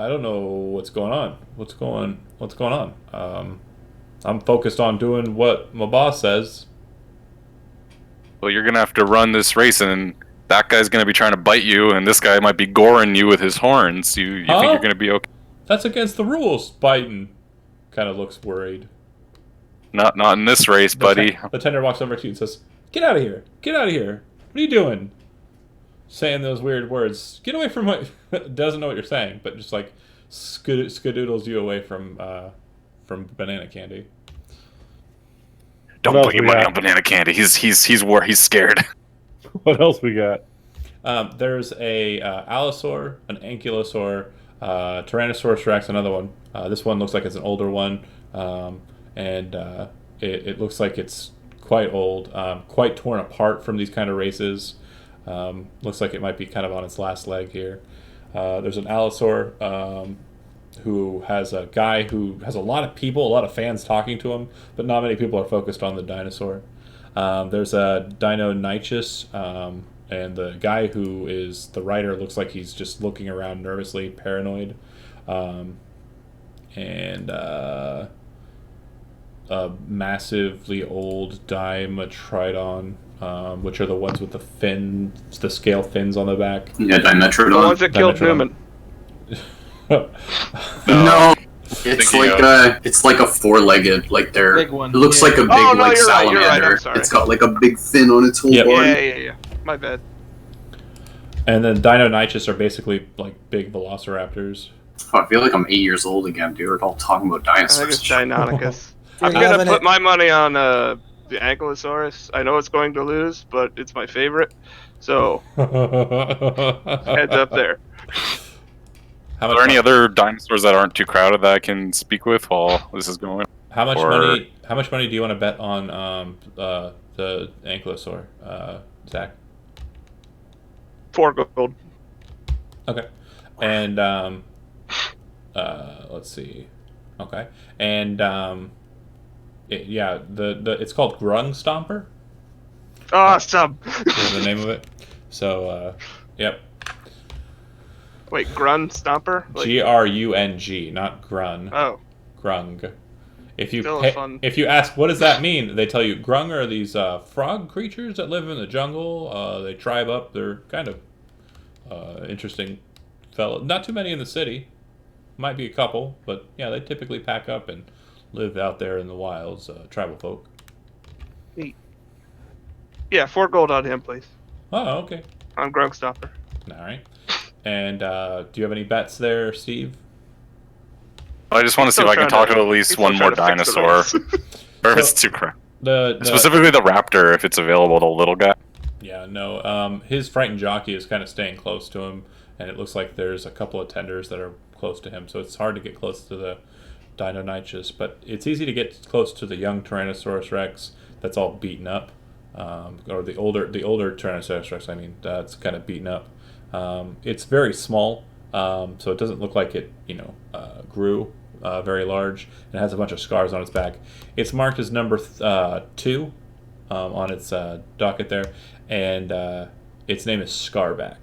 don't know what's going on. What's going on? I'm focused on doing what my boss says. Well, you're gonna have to run this race, and that guy's gonna be trying to bite you, and this guy might be goring you with his horns. You Huh? think you're gonna be okay? That's against the rules. Biden kind of looks worried. Not in this race, buddy. The tender walks over to you and says, "Get out of here! Get out of here! What are you doing?" Saying those weird words. Get away from my... Doesn't know what you're saying, but just like skadoodles you away from banana candy. Don't What put else your we money got? on banana candy. He's scared. What else we got? There's a allosaur, an ankylosaur, Tyrannosaurus Rex, another one. This one looks like it's an older one, and it looks like it's quite old, quite torn apart from these kind of races. Looks like it might be kind of on its last leg here. There's an allosaur who has a guy who has a lot of people, a lot of fans talking to him, but not many people are focused on the dinosaur. There's a Deinonychus, and the guy who is the writer looks like he's just looking around nervously, paranoid. And a massively old Dimetrodon, which are the ones with the fins, the scale fins on the back. Yeah, The Dimetrodon. ones that killed Dimetrodon. Newman. No, it's Thinking it's like a four-legged, like they're. Big one, It looks yeah. like a big Oh, no, like you're right, salamander. I'm sorry. It's got like a big fin on its whole Yep. body. Yeah. My bad. And then Deinonychus are basically like big velociraptors. Oh, I feel like I'm 8 years old again, dude. We're all talking about I think dinosaurs. it's Deinonychus. I'm You're gonna loving put it. my money on the Ankylosaurus. I know it's going to lose, but it's my favorite. So heads up there. How Are there any other dinosaurs that aren't too crowded that I can speak with while this is going? How much or- money? How much money do you want to bet on the ankylosaur, Zach? 4 gold. Okay, and let's see. Okay, and it's called Grung Stomper. Awesome. Is the name of it. So, yep. Wait, Grun Stomper? Like, Grung, not grun. oh, Grung. If you Still a fun- if you ask what does that mean, they tell you grung are these frog creatures that live in the jungle. They tribe up. They're kind of interesting fellow. Not too many in the city. Might be a couple, but yeah, they typically pack up and live out there in the wilds. Tribal folk. yeah, 4 gold on him, please. Oh, okay. On Grung Stomper. All right. And do you have any bets there, Steve? I just want to see if I can talk to at least one more dinosaur. Or if it's too crap. Specifically the raptor, if it's available, the little guy. Yeah, no. His frightened jockey is kind of staying close to him, and it looks like there's a couple of tenders that are close to him, so it's hard to get close to the Deinonychus, but it's easy to get close to the young Tyrannosaurus Rex that's all beaten up, or the older Tyrannosaurus Rex. I mean, that's kind of beaten up. It's very small, so it doesn't look like it, grew very large. It has a bunch of scars on its back. It's marked as number 2 on its docket there, and its name is Scarback.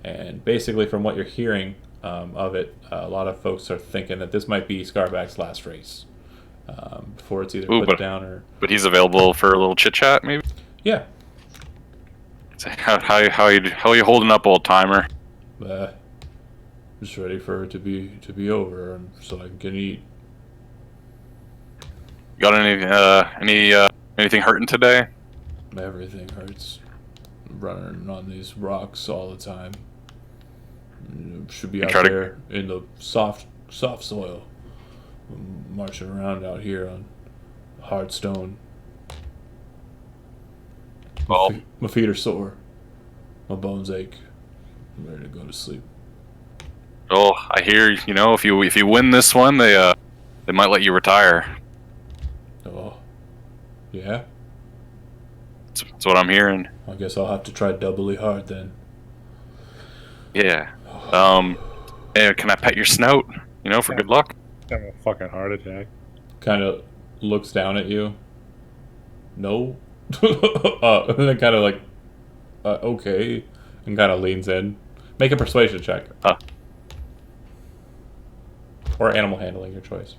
And basically, from what you're hearing of it, a lot of folks are thinking that this might be Scarback's last race before it's either put down or. But he's available for a little chit chat, maybe. Yeah. So how are you holding up, old timer? Just ready for it to be over, and so I can eat. Got anything hurting today? Everything hurts. I'm running on these rocks all the time. Should be out there in the soft soil. I'm marching around out here on hard stone. Well, my feet are sore. My bones ache. I'm ready to go to sleep. Oh, I hear, if you win this one, they might let you retire. Oh, yeah? That's what I'm hearing. I guess I'll have to try doubly hard then. Yeah. Hey, can I pet your snout? For good luck? Having a fucking heart attack. Kind of looks down at you. No. And then kind of like, okay, and kind of leans in. Make a persuasion check. Or animal handling, your choice.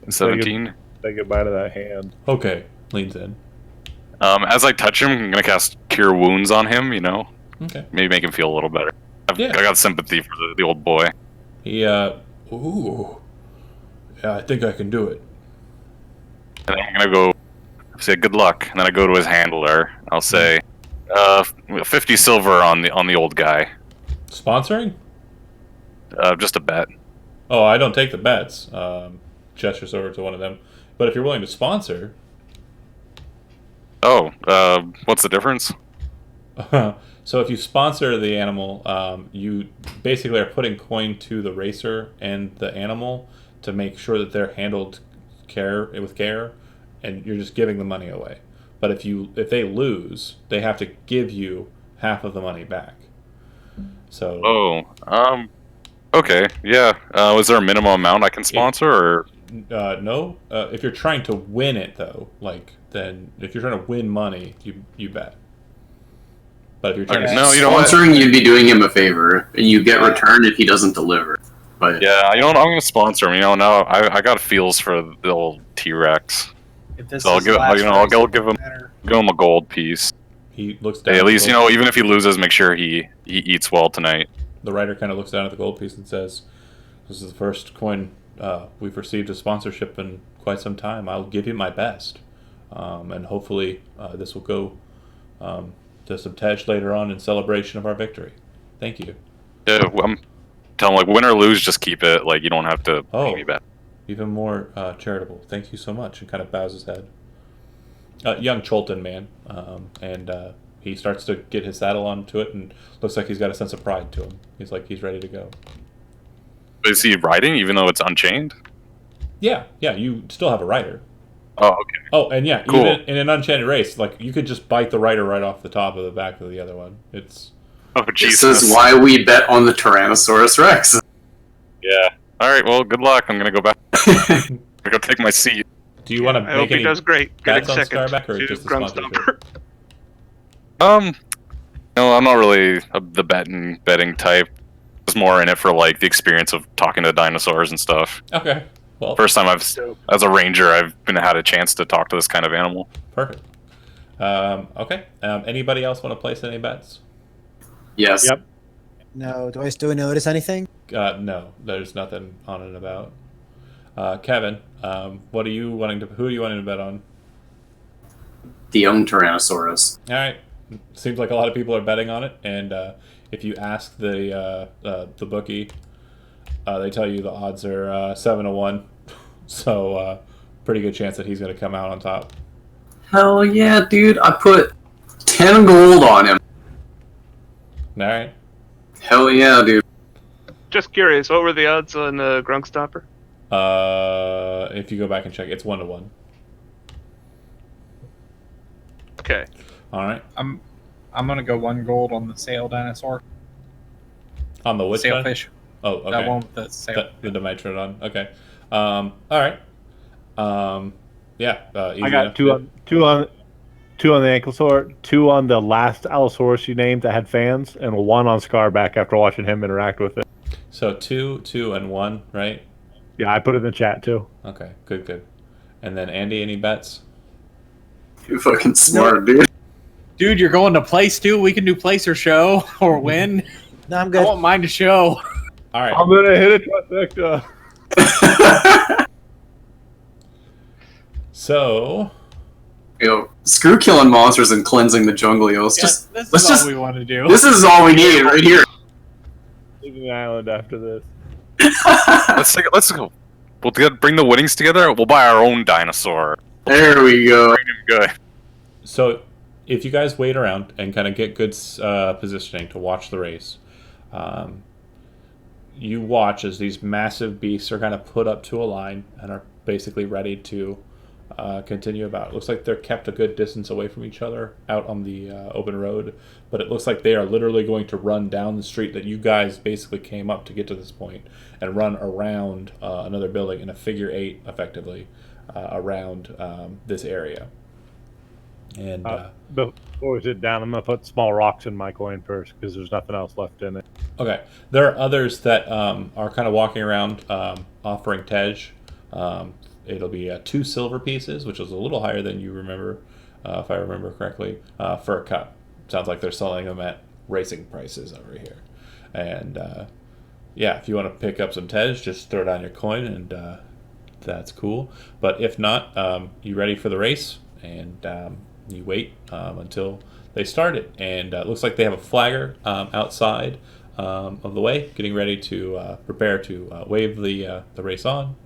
17. Say goodbye to that hand. Okay, leans in. As I touch him, I'm gonna cast Cure Wounds on him. Okay. Maybe make him feel a little better. I got sympathy for the old boy. He, ooh. Yeah, I think I can do it. And then I'm gonna go say good luck, and then I go to his handler. I'll say, 50 silver on the old guy. Sponsoring? Just a bet. Oh, I don't take the bets. Gestures over to one of them. But if you're willing to sponsor... Oh, what's the difference? So if you sponsor the animal, you basically are putting coin to the racer and the animal to make sure that they're handled with care, and you're just giving the money away. But if they lose, they have to give you half of the money back. So. Oh, okay, yeah. Was there a minimum amount I can sponsor, or? No. If you're trying to win it, though, then if you're trying to win money, you bet. But if you're trying to sponsoring, you'd be doing him a favor. You get return if he doesn't deliver. But yeah, I'm gonna sponsor him. Now I got feels for the old T-Rex. So I'll give him a gold piece. He looks down. Hey, at least even if he loses, make sure he eats well tonight. The writer kind of looks down at the gold piece and says, "This is the first coin we've received a sponsorship in quite some time. I'll give you my best, and hopefully this will go to some tej later on in celebration of our victory. Thank you." Yeah, I'm telling him, win or lose, just keep it. You don't have to pay me back. Even more charitable. Thank you so much, and kind of bows his head. Young Cholton man, and he starts to get his saddle onto it, and looks like he's got a sense of pride to him. He's ready to go. Is he riding even though it's unchained? Yeah, you still have a rider. Oh, okay. Oh, and yeah, cool. Even in an unchained race, you could just bite the rider right off the top of the back of the other one. It's. Oh, Jesus. This is why we bet on the Tyrannosaurus Rex. Yeah. All right. Well, good luck. I'm gonna go back. I'm gonna go take my seat. Do you want to I hope he does great. Bets Getting on second Scarback or to just the Grung sponsorship? Stomper. No, I'm not really the betting type. I was more in it for like the experience of talking to dinosaurs and stuff. Okay. Well, First time as a ranger, I've had a chance to talk to this kind of animal. perfect. Okay. Anybody else want to place any bets? Yes. Yep. No, do we notice anything? No, there's nothing on and about. Kevin, what are you wanting to? Who are you wanting to bet on? The young Tyrannosaurus. All right. Seems like a lot of people are betting on it, and if you ask the bookie, they tell you the odds are 7-1. So pretty good chance that he's going to come out on top. Hell yeah, dude! I put 10 gold on him. All right. Hell yeah, dude. Just curious, what were the odds on Grunk Stomper? If you go back and check, it's 1-1. Okay. All right. I'm gonna go 1 gold on the sail dinosaur. On the which one? Sailfish. Oh, okay. That one with the sail. The Dimetrodon. Okay. All right. Yeah. Easy I got enough. two on the Ankylosaur, 2 on the last Allosaurus you named that had fans, and 1 on Scarback after watching him interact with it. So 2, 2, and 1, right? Yeah, I put it in the chat too. Okay. Good. And then Andy, any bets? You're fucking smart, dude. Dude, you're going to place too? We can do place or show or win. No, I'm I good. want mine to show. All right. I'm gonna hit a trifecta. So Yo, screw killing monsters and cleansing the jungle, yo. This Let's is just. all we want to do. This is all we need right here. Leaving the island after this. Let's go. Bring the winnings together. We'll buy our own dinosaur. There we go. Bring him good. So, if you guys wait around and kind of get good positioning to watch the race, you watch as these massive beasts are kind of put up to a line and are basically ready to continue about. It looks like they're kept a good distance away from each other out on the open road, but it looks like they are literally going to run down the street that you guys basically came up to get to this point and run around another building in a figure 8, effectively, around this area. And Before we sit down, I'm gonna put small rocks in my coin first because there's nothing else left in it. okay, there are others that are kind of walking around offering tej. It'll be 2 silver pieces, which is a little higher than you remember, if I remember correctly, for a cup. Sounds like they're selling them at racing prices over here. And yeah, if you want to pick up some tej, just throw down your coin, and that's cool. But if not, you ready for the race, and you wait until they start it. And it looks like they have a flagger outside of the way, getting ready to prepare to wave the race on.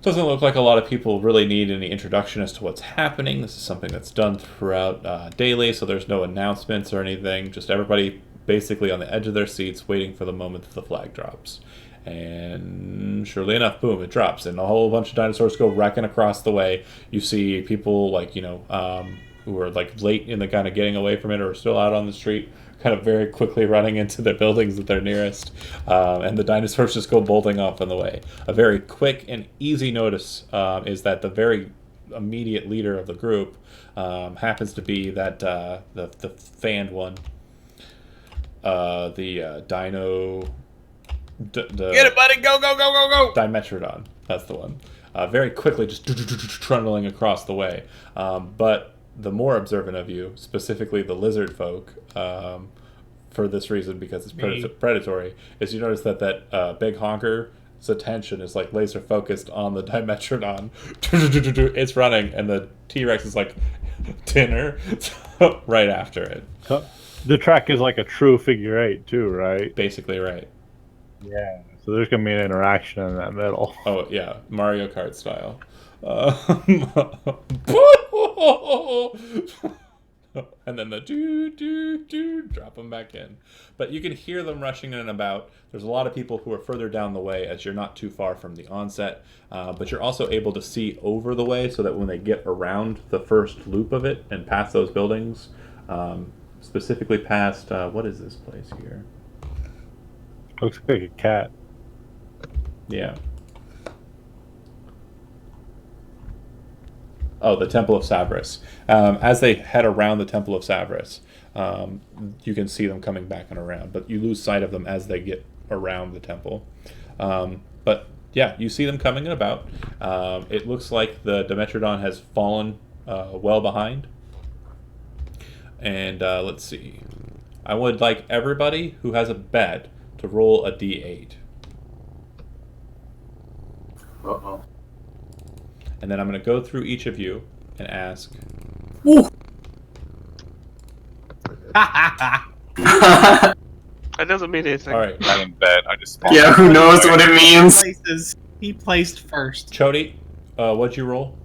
Doesn't look like a lot of people really need any introduction as to what's happening. This is something that's done throughout daily, so there's no announcements or anything. Just everybody basically on the edge of their seats waiting for the moment that the flag drops. And surely enough, boom, it drops, and a whole bunch of dinosaurs go wrecking across the way. You see people like, who are like late in the kind of getting away from it or are still out on the street, kind of very quickly running into their buildings that they're nearest, and the dinosaurs just go bolting off in the way. A very quick and easy notice is that the very immediate leader of the group happens to be that the fanned one, the dino. Get it, buddy! Go, go, go, go, go! Dimetrodon, that's the one. Very quickly, just trundling across the way. But the more observant of you, specifically the lizard folk, for this reason, because it's predatory, is you notice that big honker's attention is like laser focused on the Dimetrodon. It's running, and the T-Rex is like dinner right after it. The track is like a true figure 8 too, right? Basically, right. Yeah. So there's gonna be an interaction in that middle. Oh yeah, Mario Kart style. And then the drop them back in. But you can hear them rushing in and about. There's a lot of people who are further down the way as you're not too far from the onset. But you're also able to see over the way so that when they get around the first loop of it and past those buildings, specifically past, what is this place here? Looks like a cat. Yeah. Oh, the Temple of Savras. As they head around the Temple of Savras, you can see them coming back and around, but you lose sight of them as they get around the temple. But yeah, you see them coming and about. It looks like the Dimetrodon has fallen well behind. And let's see. I would like everybody who has a bet to roll a d8. Uh-oh. And then I'm going to go through each of you and ask. Ooh. That doesn't mean anything. All right, I didn't bet. I just Yeah, who knows what it means? He placed first. Chody, what'd you roll?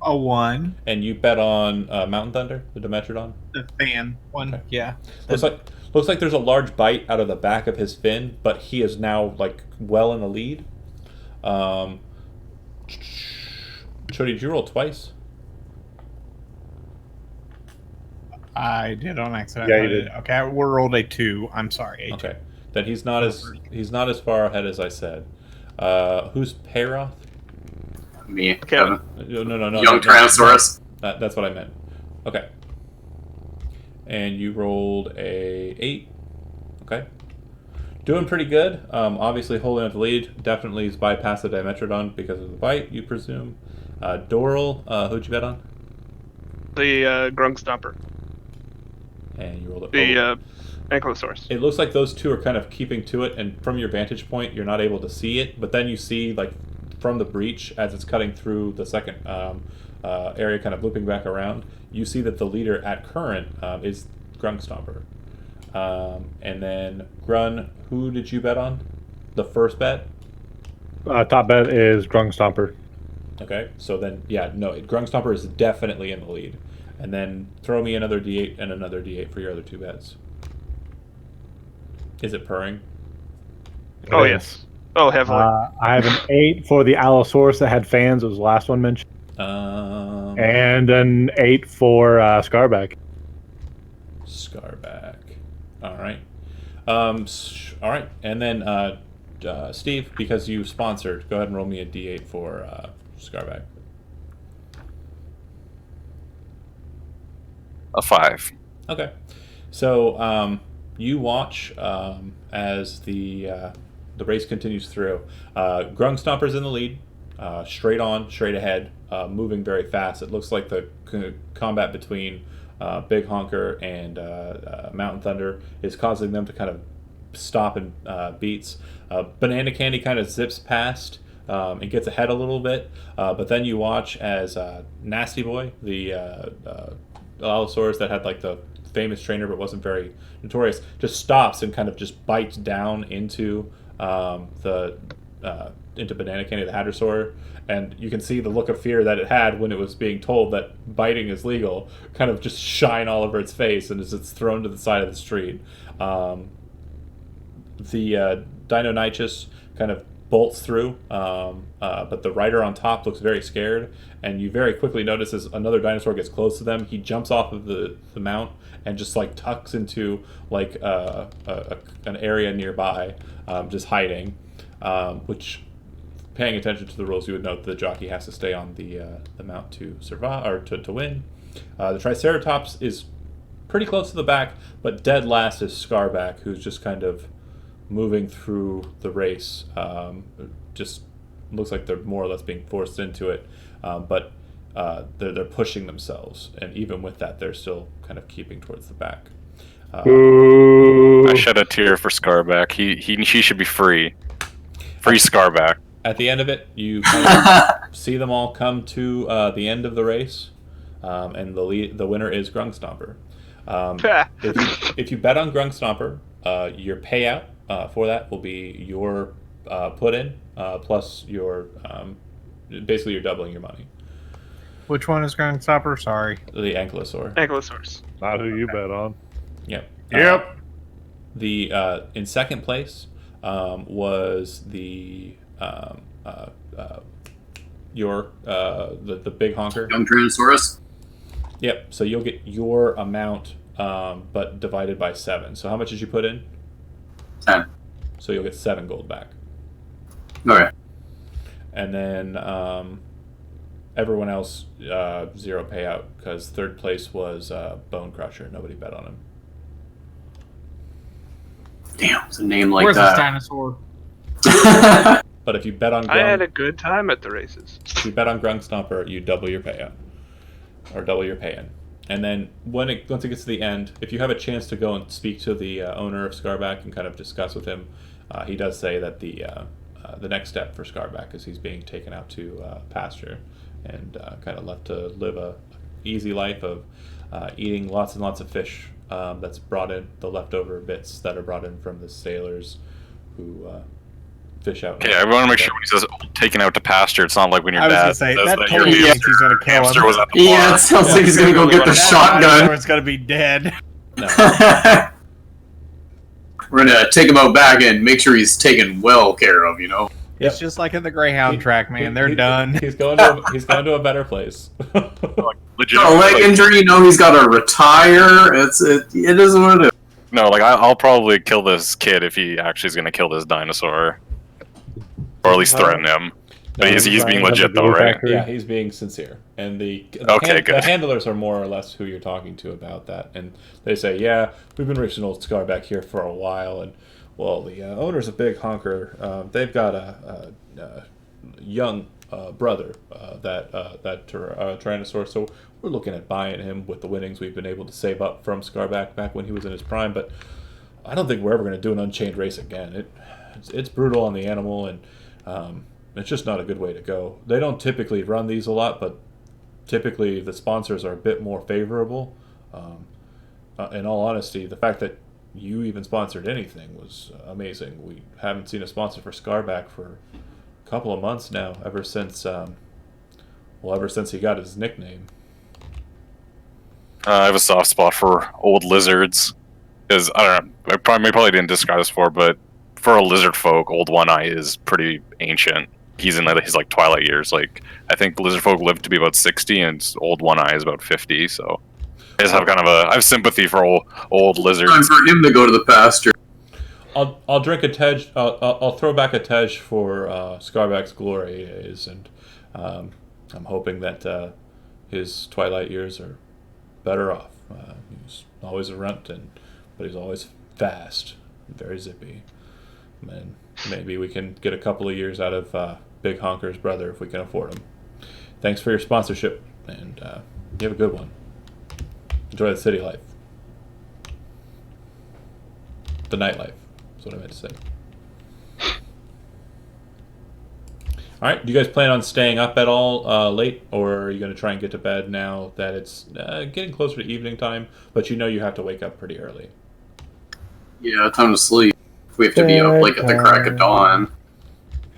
A 1. And you bet on Mountain Thunder, the Dimetrodon? The fan one. Okay. Yeah. Looks like there's a large bite out of the back of his fin, but he is now like well in the lead. Chody, did you roll twice? I did on accident. Yeah, you did. Okay, we rolled a 2. I'm sorry. A 2. Okay, then he's not as far ahead as I said. Who's Peyroth? Me, Kevin. Kevin. No. Young Tyrannosaurus. That's what I meant. Okay. And you rolled a 8. Okay. Doing pretty good. Obviously holding up the lead. Definitely has bypassed the Dimetrodon because of the bite, you presume. Doral, who'd you bet on? The Grung Stomper. And you rolled a The Ankylosaurus. It looks like those two are kind of keeping to it, and from your vantage point, you're not able to see it. But then you see, like, from the breach as it's cutting through the second area, kind of looping back around, you see that the leader at current is Grung Stomper. And then Grun, who did you bet on? The first bet. Top bet is Grung Stomper. Okay, so then Grung Stomper is definitely in the lead. And then throw me another d8 and another d8 for your other two bets. Is it purring? Oh, yes. Oh, heavily. I have an 8 for the Allosaurus that had fans. It was the last one mentioned. And an 8 for Scarback. Scarback. All right. All right. And then Steve, because you sponsored, go ahead and roll me a d8 for Scarback. A 5. Okay. So you watch as the race continues through. Grung Stomper's in the lead, straight on, straight ahead, moving very fast. It looks like the combat between Big Honker and Mountain Thunder is causing them to kind of stop in beats. Banana Candy kind of zips past and gets ahead a little bit, but then you watch as Nasty Boy, the Allosaurus that had like the famous trainer but wasn't very notorious, just stops and kind of just bites down into into Banana Candy, the Hadrosaur, and you can see the look of fear that it had when it was being told that biting is legal, kind of just shine all over its face, and as it's thrown to the side of the street. The Dino Nichus kind of bolts through, but the rider on top looks very scared, and you very quickly notice as another dinosaur gets close to them, he jumps off of the mount and just like tucks into like an area nearby, just hiding, which, paying attention to the rules, you would note the jockey has to stay on the mount to survive or to win. The Triceratops is pretty close to the back, but dead last is Scarback, who's just kind of moving through the race. Just looks like they're more or less being forced into it, but they're pushing themselves, and even with that, they're still kind of keeping towards the back. Ooh. I shed a tear for Scarback. He should be free. Free Scarback. At the end of it, you kind of see them all come to the end of the race, and the winner is Grung Stomper. If you bet on Grung Stomper, your payout for that will be your put-in plus your basically you're doubling your money. Which one is Grand Stopper? Sorry. The Ankylosaur. Ankylosaurus. Not who you bet on. Yep. Yep. The in second place was the the Big Honker. Young Tyrannosaurus. Yep. So you'll get your amount, but divided by 7. So how much did you put in? 10. So you'll get 7 gold back. Okay. And then everyone else 0 payout because third place was Bone Crusher. Nobody bet on him. Damn, it's a name like Where's this that. dinosaur? But if you bet on I had Grung, a good time at the races. if you bet on Grung Stomper, you double your payout or double your pay-in. And then once it gets to the end, if you have a chance to go and speak to the owner of Scarback and kind of discuss with him, he does say that the next step for Scarback is he's being taken out to pasture and kind of left to live a easy life of eating lots and lots of fish that's brought in, the leftover bits that are brought in from the sailors who fish out. Okay, I want to make sure when he says taken out to pasture, it's not like when your I was dad gonna say says that that totally your thinks he's gonna kill hamster him. was at the Yeah, bar. it sounds like he's gonna go get the That shotgun. dinosaur's gonna be dead. No. We're gonna take him out back and make sure he's taken well care of, you know? Yep. It's just like in the Greyhound track, man. They're He- done. He's going to a better place. Legit. Got a leg injury, you know he's gotta retire. It is what it is. No, like I'll probably kill this kid if he actually is going to kill this dinosaur, or at least threaten him. But he's being legit though, right? Yeah, he's being sincere, and the good. handlers are more or less who you're talking to about that, and they say, yeah, we've been reaching old Scarback here for a while, and well, the owners of Big Honker, they've got a young brother that Tyrannosaurus, so we're looking at buying him with the winnings we've been able to save up from Scarback back when he was in his prime, but I don't think we're ever going to do an Unchained race again. It's brutal on the animal, and it's just not a good way to go. They don't typically run these a lot, but typically the sponsors are a bit more favorable. In all honesty, the fact that you even sponsored anything was amazing. We haven't seen a sponsor for Scarback for a couple of months now, ever since he got his nickname. I have a soft spot for old lizards, because I don't know. I probably didn't describe this before, but for a lizard folk, Old One Eye is pretty ancient. He's in his like twilight years. Like I think lizard folk live to be about 60, and Old One Eye is about 50. So I just have I have sympathy for old lizards. Time for him to go to the pasture. I'll drink a Tej. I'll throw back a Tej for Scarback's glory days, and I'm hoping that his twilight years are better off. He's always a runt, but he's always fast, very zippy. And maybe we can get a couple of years out of Big Honker's brother if we can afford him. Thanks for your sponsorship, and you have a good one. Enjoy the city life. The nightlife is what I meant to say. All right, do you guys plan on staying up at all late, or are you going to try and get to bed now that it's getting closer to evening time, but you know you have to wake up pretty early? Yeah, time to sleep. We have to be up like at the crack of dawn.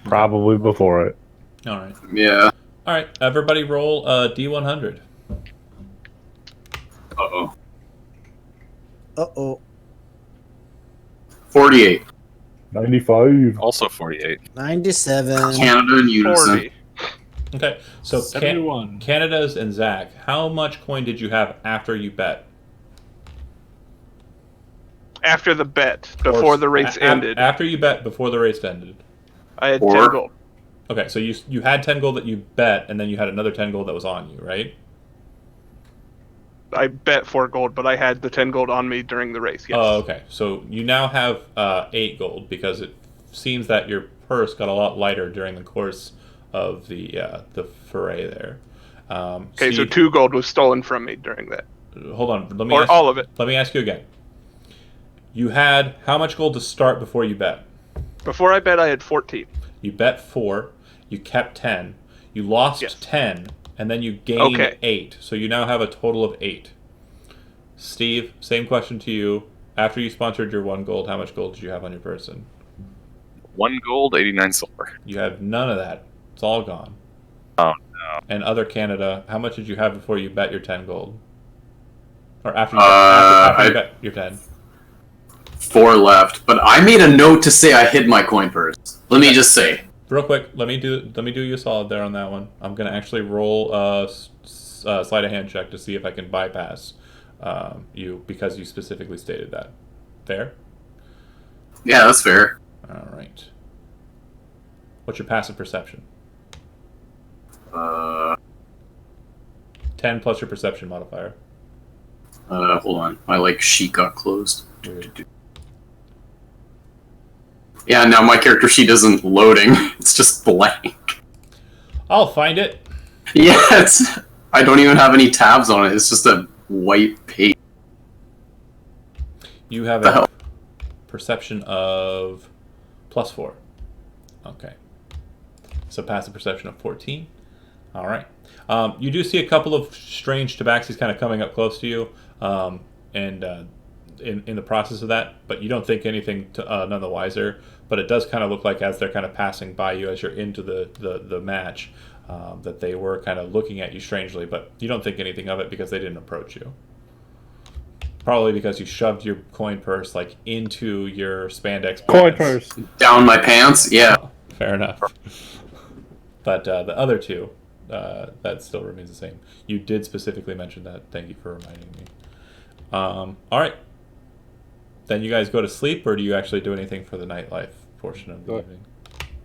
Probably before it. All right. Yeah. All right, everybody roll D100. Uh-oh. Uh-oh. 48. 95. Also 48. 97. Canada and unison. 40. Okay, so 71. Canada's and Zach, how much coin did you have after you bet? After the bet, before the race ended, After you bet, before the race ended. I had 10 Or- gold. Okay, so you had 10 gold that you bet, and then you had another 10 gold that was on you, right? I bet 4 gold, but I had the 10 gold on me during the race. Yes. Oh, okay. So you now have 8 gold because it seems that your purse got a lot lighter during the course of the foray there. Okay, so Steve, 2 gold was stolen from me during that, hold on. Let me or ask, all of it. Let me ask you again. You had how much gold to start before you bet? Before I bet, I had 14. You bet 4. You kept 10. You lost Yes. 10, and then you gained Okay. 8. So you now have a total of 8. Steve, same question to you. After you sponsored your 1 gold, how much gold did you have on your person? 1 gold, 89 silver. You have none of that. It's all gone. Oh, no. And other Canada, how much did you have before you bet your 10 gold? Or after you, I- bet your 10? 4 left, but I made a note to say I hid my coin purse. Let me just say. Real quick, let me do you a solid there on that one. I'm gonna actually roll a sleight of hand check to see if I can bypass you because you specifically stated that. Fair? Yeah, that's fair. All right. What's your passive perception? 10 plus your perception modifier. Hold on. My sheet got closed. Weird. Yeah, now my character sheet isn't loading. It's just blank. I'll find it. Yeah, I don't even have any tabs on it. It's just a white page. You have The a hell? perception of +4. Okay. So passive perception of 14. All right. You do see a couple of strange tabaxis kind of coming up close to you, and in the process of that, but you don't think anything none the wiser. But it does kind of look like as they're kind of passing by you as you're into the match, that they were kind of looking at you strangely, but you don't think anything of it because they didn't approach you. Probably because you shoved your coin purse like into your spandex Coin pants. purse. Down my pants? Yeah. Fair enough. But the other two, that still remains the same. You did specifically mention that. Thank you for reminding me. All right. Then you guys go to sleep, or do you actually do anything for the nightlife portion of the Go- evening?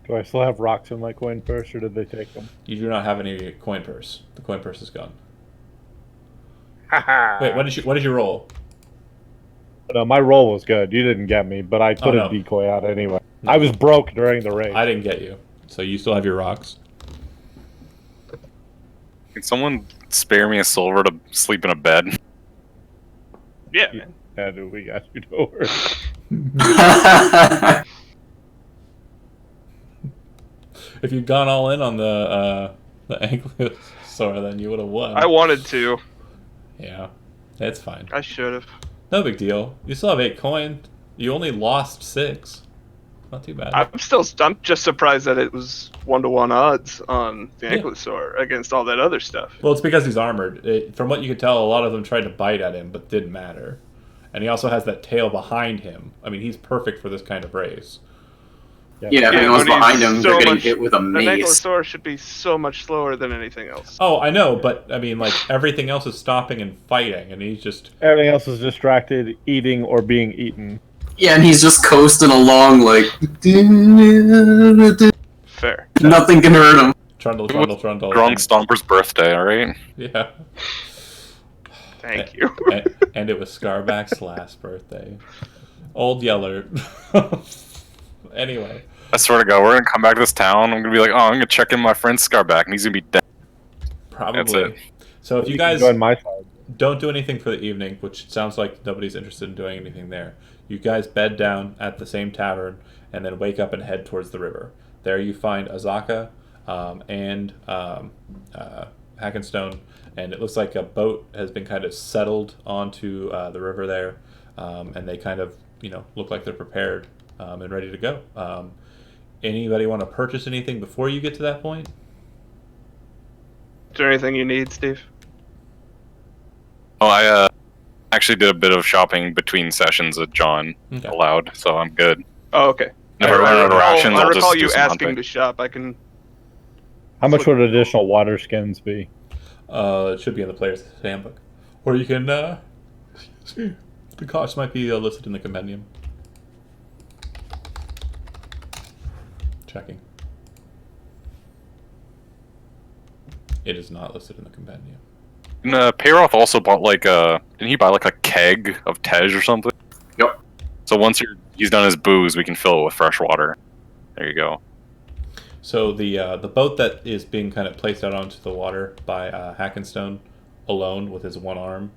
Do I still have rocks in my coin purse, or did they take them? You do not have any coin purse. The coin purse is gone. Haha. Wait, what did you roll? No, my roll was good. You didn't get me, but I put no. a decoy out anyway. No. I was broke during the race. I didn't get you. So you still have your rocks. Can someone spare me a silver to sleep in a bed? Yeah, man. Yeah, dude, we got you. Don't worry. If you'd gone all in on the ankylosaur, then you would have won. I wanted to. Yeah, that's fine. I should have. No big deal. You still have 8 coin. You only lost 6. Not too bad. I'm just surprised that it was 1-to-1 odds on the Yeah. ankylosaur against all that other stuff. Well, it's because he's armored. From what you could tell, a lot of them tried to bite at him, but didn't matter. And he also has that tail behind him. I mean, he's perfect for this kind of race. Yeah, if anyone's but he's behind him, they're so getting much- hit with a An mace. ankylosaur should be so much slower than anything else. Oh, I know, but I mean, like, everything else is stopping and fighting, and he's just... Everything else is distracted, eating, or being eaten. Yeah, and he's just coasting along like... Fair. Nothing can hurt him. Trundle, trundle, trundle. Drunk Stomper's birthday, alright? Yeah. Thank you. And it was Scarback's last birthday. Old Yeller. Anyway. I swear to God, we're gonna come back to this town. I'm gonna be like, oh, I'm gonna check in my friend Scarback, and he's gonna be dead. Probably. That's it. So if you can guys join my side. don't do anything for the evening, which sounds like nobody's interested in doing anything there, you guys bed down at the same tavern and then wake up and head towards the river. There you find Azaka and Hackenstone, and it looks like a boat has been kind of settled onto the river there, and they kind of look like they're prepared and ready to go. Anybody want to purchase anything before you get to that point? Is there anything you need, Steve? Oh, I actually did a bit of shopping between sessions that John Okay. allowed, so I'm good. Oh, okay. If I run out of rations, I I'll recall just do you some asking hunting. to shop. I can. How much would additional water skins be? It should be in the player's handbook, or you can. The cost might be listed in the compendium. Checking. It is not listed in the compendium. And Payroth also bought like didn't he buy like a keg of Tej or something? Yep. So once he's done his booze, we can fill it with fresh water. There you go. So the boat that is being kind of placed out onto the water by Hackenstone alone with his one arm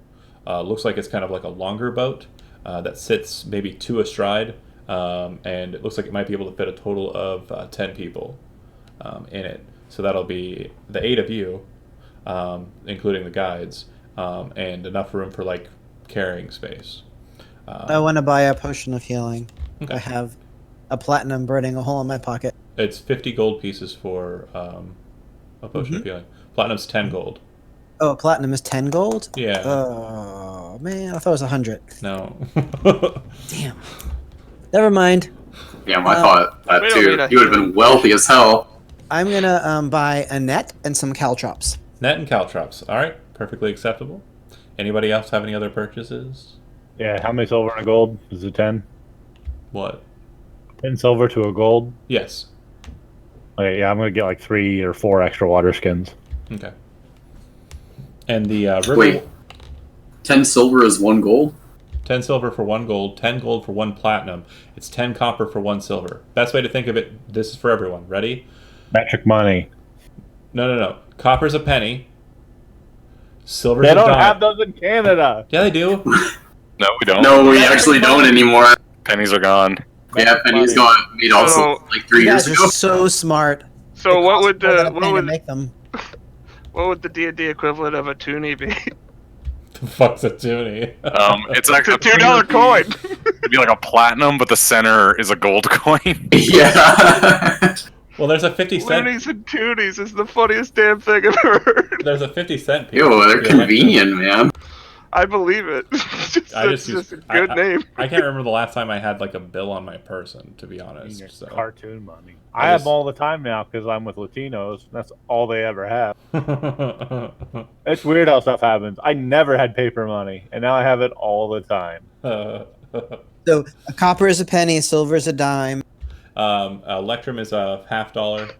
looks like it's kind of like a longer boat that sits maybe 2 astride, and it looks like it might be able to fit a total of 10 people in it. So that'll be the 8 of you, including the guides, and enough room for like carrying space. I want to buy a potion of healing. Okay. I have a platinum burning a hole in my pocket. It's 50 gold pieces for a potion of healing. Platinum's 10 gold. Oh, platinum is 10 gold? Yeah. Oh, man. I thought it was 100. No. Damn. Never mind. Yeah, I thought that We don't too. need a He would have been wealthy as hell. I'm going to buy a net and some caltrops. Net and caltrops. All right. Perfectly acceptable. Anybody else have any other purchases? Yeah, how many silver and a gold? Is it 10? What? 10 silver to a gold? Yes. Okay, yeah, I'm gonna get like 3 or 4 extra water skins. Okay. And the river. Wait. 10 silver is 1 gold? 10 silver for 1 gold, 10 gold for 1 platinum. It's 10 copper for 1 silver. Best way to think of it, this is for everyone. Ready? Metric money. No. Copper's a penny. Silver's They a don't dime. have those in Canada. Yeah, they do. No, we don't. No, we actually don't anymore. Pennies are gone. Yeah, pennies got made also like 3 You years guys ago. are so smart. So It what costs would more than the a penny to make them? what would the D&D equivalent of a toonie be? The fuck's a toonie? It's like It's a $2 coin. It'd be like a platinum, but the center is a gold coin. Yeah. Well, there's a 50-cent. Loonies and toonies is the funniest damn thing I've ever heard. There's a 50-cent piece. Ew, they're Yeah, convenient, man. I believe it. It's just a good name. I can't remember the last time I had like a bill on my person, to be honest. Your So. cartoon money. I I have just- them all the time now because I'm with Latinos. That's all they ever have. It's weird how stuff happens. I never had paper money, and now I have it all the time. So a copper is a penny, silver is a dime. Electrum is a $50,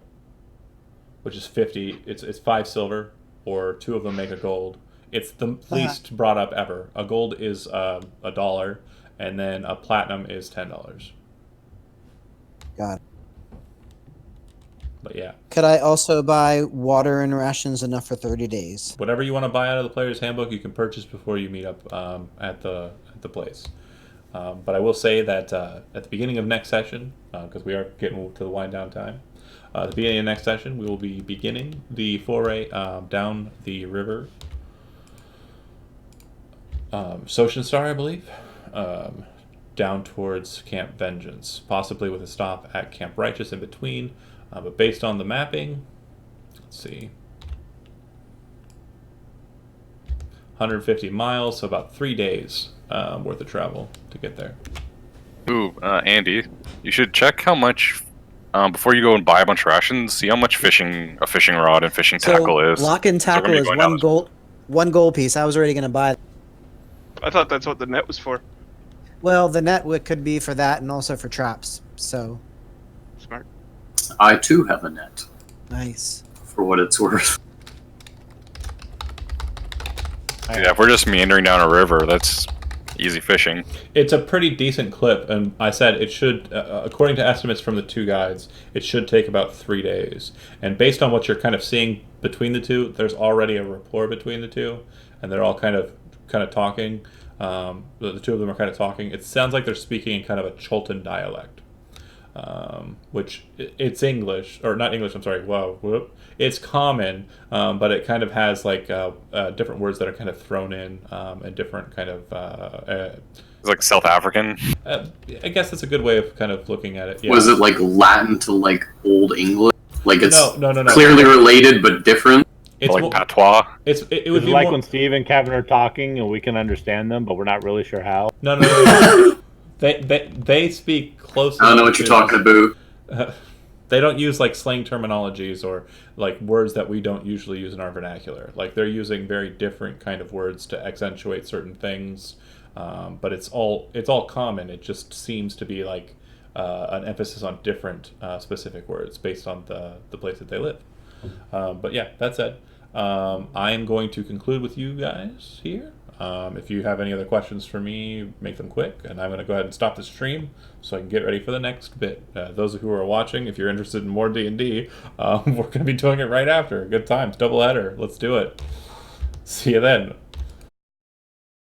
which is 50. It's 5 silver, or 2 of them make a gold. It's the least brought up ever. A gold is $1, and then a platinum is $10. Got it. But yeah, Could I also buy water and rations enough for 30 days? whatever you want to buy out of the player's handbook, you can purchase before you meet up at the place. But I will say that at the beginning of next session, because we are getting to the wind down time, at the beginning of next session, we will be beginning the foray down the river. Star, I believe, down towards Camp Vengeance, possibly with a stop at Camp Righteous in between. But based on the mapping, let's see, 150 miles, so about 3 days worth of travel to get there. Ooh, Andy, you should check how much before you go and buy a bunch of rations. See how much a fishing rod and fishing tackle is. Lock and So we're tackle gonna be is going down one gold piece. I was already going to buy. I thought that's what the net was for. Well, the net could be for that and also for traps. So Smart. I too have a net, nice. for what it's worth. Yeah, if we're just meandering down a river, that's easy fishing. It's a pretty decent clip, and I said it should, according to estimates from the 2 guides, it should take about 3 days. And based on what you're kind of seeing between the two, there's already a rapport between the two, and they're all kind of talking. The 2 of them are kind of talking. It sounds like they're speaking in kind of a Chultan dialect, which it's English, or not English. I'm sorry. Whoop. It's common, but it kind of has like different words that are kind of thrown in, and different kind of. It's like South African. I guess that's a good way of kind of looking at it. Yeah. Was it like Latin to like Old English? Like it's No. clearly related but different. It's like mo- patois. it would It's be like more, when Steve and Kevin are talking and we can understand them, but we're not really sure how. no. They speak closely. I don't know what you're talking about. They don't use like slang terminologies or like words that we don't usually use in our vernacular. Like they're using very different kind of words to accentuate certain things, but it's all common. It just seems to be like an emphasis on different specific words based on the place that they live. But yeah, that said, I am going to conclude with you guys here. If you have any other questions for me, make them quick, and I'm going to go ahead and stop the stream so I can get ready for the next bit. Those who are watching, if you're interested in more D&D, we're going to be doing it right after. Good times, double header. Let's do it. See you then.